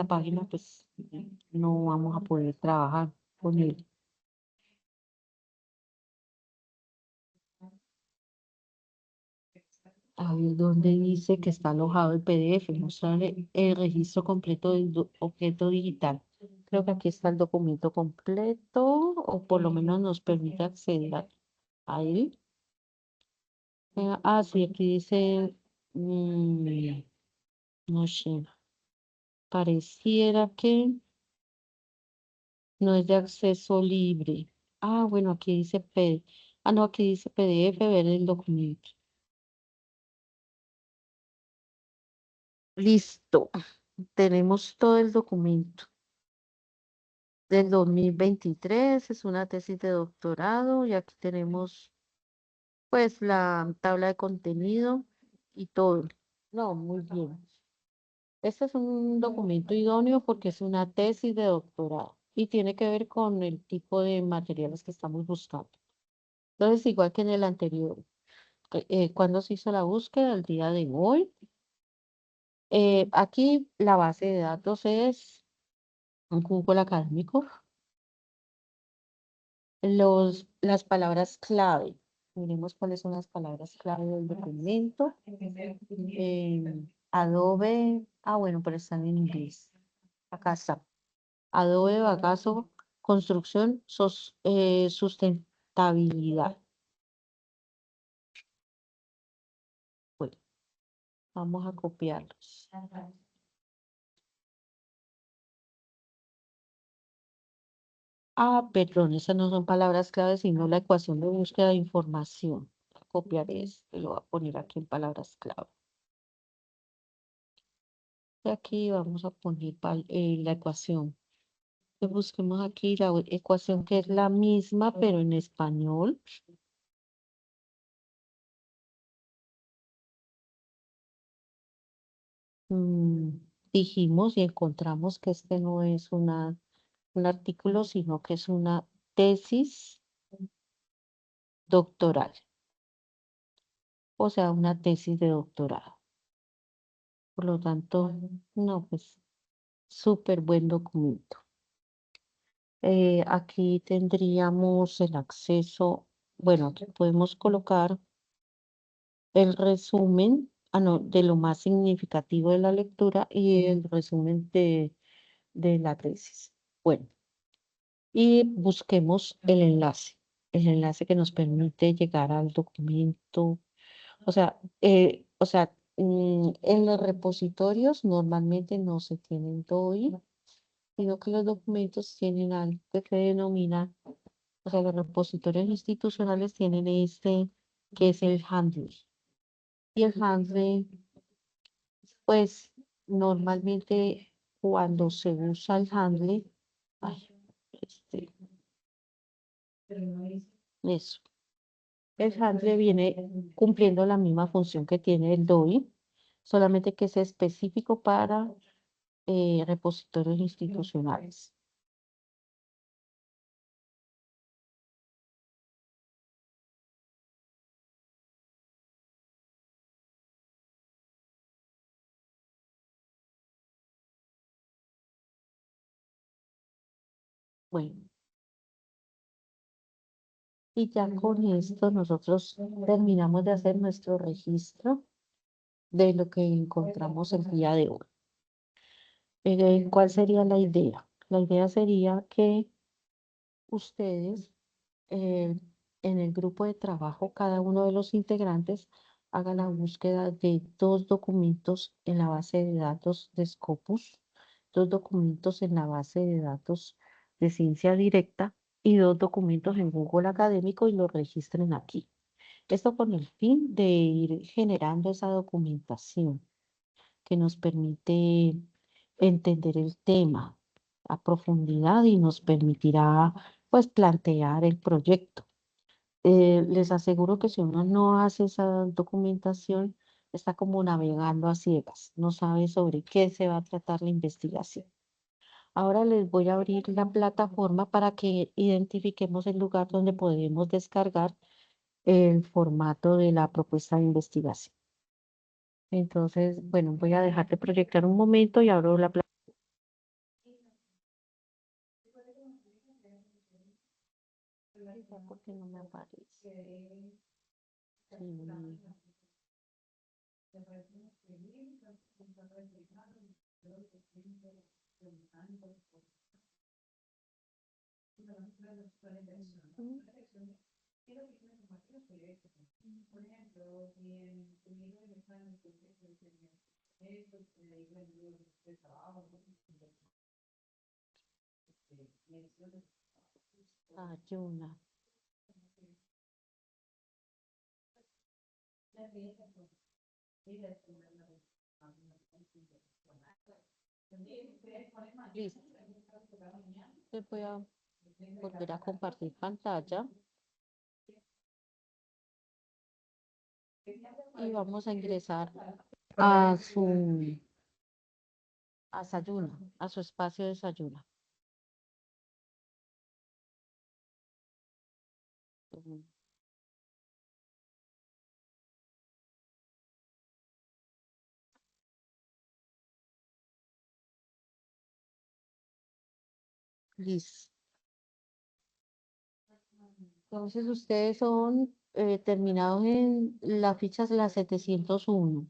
página, pues no vamos a poder trabajar con él. A ver dónde dice que está alojado el PDF, mostrar el registro completo del objeto digital. Creo que aquí está el documento completo, o por lo menos nos permite acceder a él. Sí, aquí dice, mm, no sé, pareciera que no es de acceso libre. Bueno, aquí dice no, aquí dice PDF, ver el documento. Listo, tenemos todo el documento. Del 2023, es una tesis de doctorado y aquí tenemos pues la tabla de contenido y todo. No, muy bien. Este es un documento idóneo porque es una tesis de doctorado y tiene que ver con el tipo de materiales que estamos buscando. Entonces, igual que en el anterior, cuando se hizo la búsqueda, el día de hoy, aquí la base de datos es un Google académico. Las palabras clave. Miremos cuáles son las palabras clave del documento. Adobe, bueno, pero están en inglés. Acá está. Adobe Bagazo, construcción, sustentabilidad. Bueno, vamos a copiarlos. Perdón, esas no son palabras clave, sino la ecuación de búsqueda de información. Voy a copiar esto y lo voy a poner aquí en palabras clave. Y aquí vamos a poner la ecuación. Entonces, busquemos aquí la ecuación que es la misma, pero en español. Mm, dijimos y encontramos que este no es un artículo, sino que es una tesis doctoral, o sea, una tesis de doctorado. Por lo tanto, no, pues súper buen documento. Aquí tendríamos el acceso, bueno, aquí podemos colocar el resumen, no, de lo más significativo de la lectura y el resumen de la tesis. Bueno, y busquemos el enlace que nos permite llegar al documento. En los repositorios normalmente no se tienen DOI, sino que los documentos tienen algo que se denomina, o sea, los repositorios institucionales tienen este, que es el handle. Y el handle, pues, normalmente cuando se usa el handle, ay, este, eso. El handle viene cumpliendo la misma función que tiene el DOI, solamente que es específico para repositorios institucionales. Bueno, y ya con esto nosotros terminamos de hacer nuestro registro de lo que encontramos el día de hoy. ¿Cuál sería la idea? La idea sería que ustedes eh, en el grupo de trabajo, cada uno de los integrantes haga la búsqueda de dos documentos en la base de datos de Scopus, dos documentos en la base de datos de ciencia directa y dos documentos en Google Académico y los registren aquí. Esto con el fin de ir generando esa documentación que nos permite entender el tema a profundidad y nos permitirá pues plantear el proyecto. Les aseguro que si uno no hace esa documentación, está como navegando a ciegas, no sabe sobre qué se va a tratar la investigación. Ahora les voy a abrir la plataforma para que identifiquemos el lugar donde podemos descargar el formato de la propuesta de investigación. Entonces, bueno, voy a dejar de proyectar un momento y abro la plataforma. Porque no me aparece. Sí. Ayuna. Listo. Les voy a volver a compartir pantalla y vamos a ingresar a a Sayuna, a su espacio de Sayuna. Ujú. Listo. Entonces ustedes son terminados en la ficha de la 701.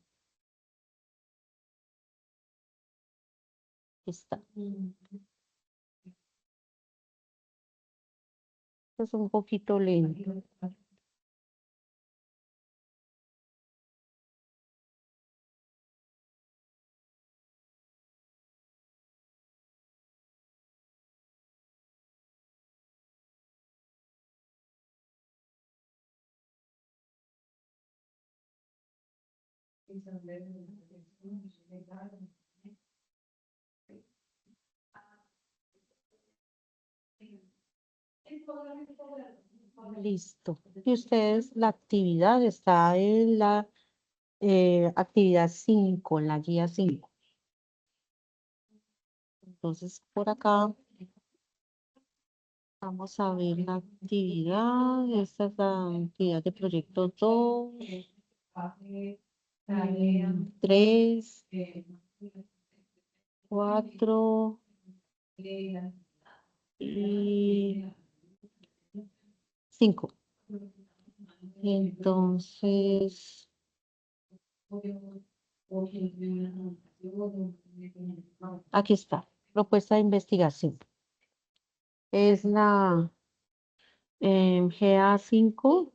Está. Es un poquito lento. Listo. Y ustedes, la actividad está en la actividad 5, en la guía 5. Entonces, por acá vamos a ver la actividad. Esta es la actividad de proyecto 2, 3, 4 y 5. Entonces, aquí está, propuesta de investigación. Es la GA5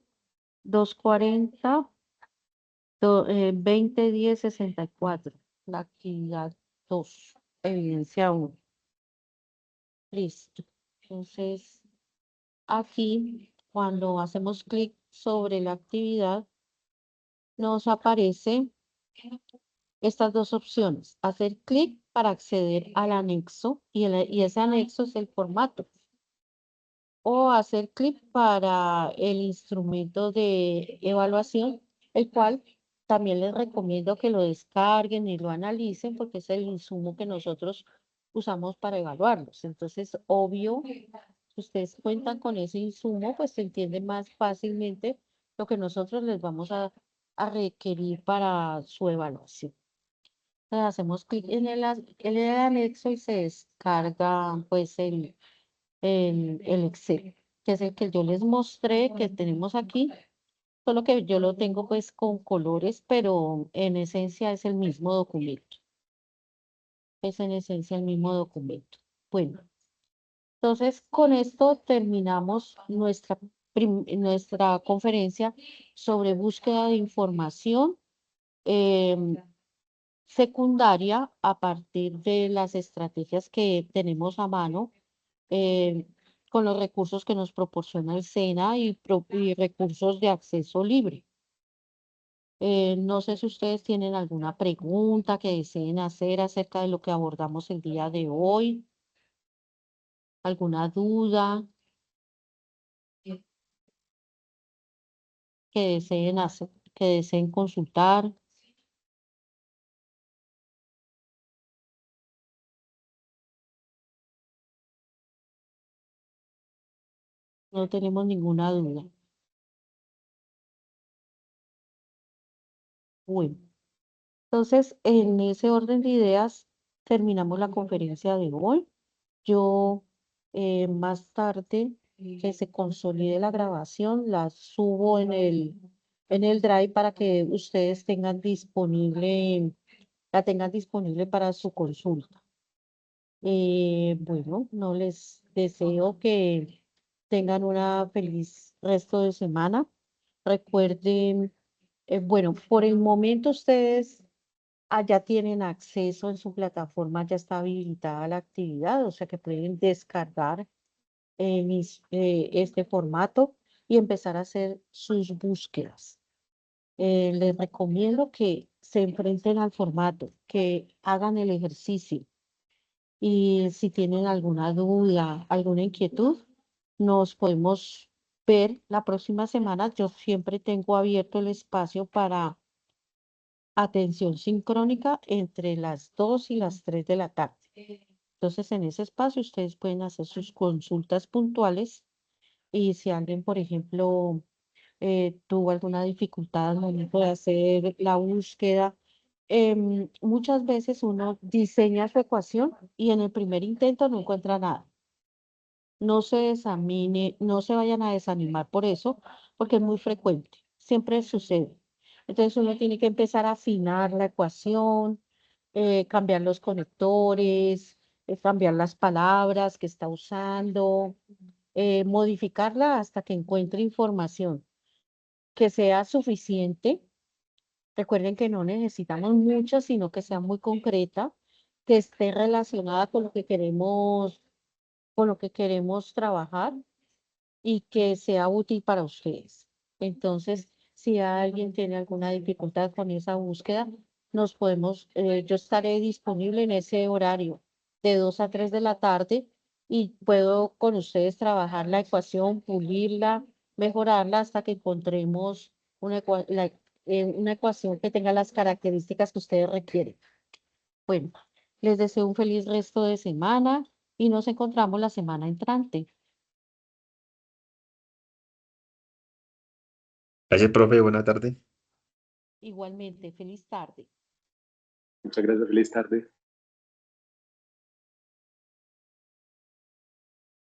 240 2010-64, la actividad 2, evidencia 1. Listo. Entonces, aquí, cuando hacemos clic sobre la actividad, nos aparece estas dos opciones. Hacer clic para acceder al anexo y ese anexo es el formato. O hacer clic para el instrumento de evaluación, el cual también les recomiendo que lo descarguen y lo analicen porque es el insumo que nosotros usamos para evaluarlos. Entonces, obvio, si ustedes cuentan con ese insumo, pues se entiende más fácilmente lo que nosotros les vamos a requerir para su evaluación. Entonces, hacemos clic en el anexo y se descarga pues el Excel, que es el que yo les mostré que tenemos aquí, solo que yo lo tengo pues con colores, pero en esencia es el mismo documento. Es en esencia el mismo documento. Bueno, entonces con esto terminamos nuestra conferencia sobre búsqueda de información secundaria a partir de las estrategias que tenemos a mano eh, con los recursos que nos proporciona el SENA y recursos de acceso libre. No sé si ustedes tienen alguna pregunta que deseen hacer acerca de lo que abordamos el día de hoy, alguna duda que deseen hacer, que deseen consultar. No tenemos ninguna duda. Bueno, entonces en ese orden de ideas terminamos la conferencia de hoy. Yo más tarde que se consolide la grabación, la subo en el Drive para que ustedes la tengan disponible para su consulta. Bueno, no les deseo que tengan una feliz resto de semana. Recuerden, bueno, por el momento ustedes allá tienen acceso en su plataforma, ya está habilitada la actividad, o sea que pueden descargar este formato y empezar a hacer sus búsquedas. Les recomiendo que se enfrenten al formato, que hagan el ejercicio y si tienen alguna duda, alguna inquietud, nos podemos ver la próxima semana. Yo siempre tengo abierto el espacio para atención sincrónica entre las 2 y las 3 de la tarde. Entonces, en ese espacio ustedes pueden hacer sus consultas puntuales y si alguien, por ejemplo, tuvo alguna dificultad al momento de hacer la búsqueda, muchas veces uno diseña su ecuación y en el primer intento no encuentra nada. No se desamine, no se vayan a desanimar por eso, porque es muy frecuente, siempre sucede. Entonces uno tiene que empezar a afinar la ecuación, cambiar los conectores, cambiar las palabras que está usando, modificarla hasta que encuentre información que sea suficiente. Recuerden que no necesitamos mucha, sino que sea muy concreta, que esté relacionada con lo que queremos trabajar y que sea útil para ustedes. Entonces, si alguien tiene alguna dificultad con esa búsqueda, yo estaré disponible en ese horario de 2 a 3 de la tarde y puedo con ustedes trabajar la ecuación, pulirla, mejorarla hasta que encontremos una ecuación que tenga las características que ustedes requieren. Bueno, les deseo un feliz resto de semana y nos encontramos la semana entrante. Gracias, profe. Buena tarde. Igualmente, feliz tarde. Muchas gracias, feliz tarde.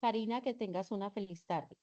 Karina, que tengas una feliz tarde.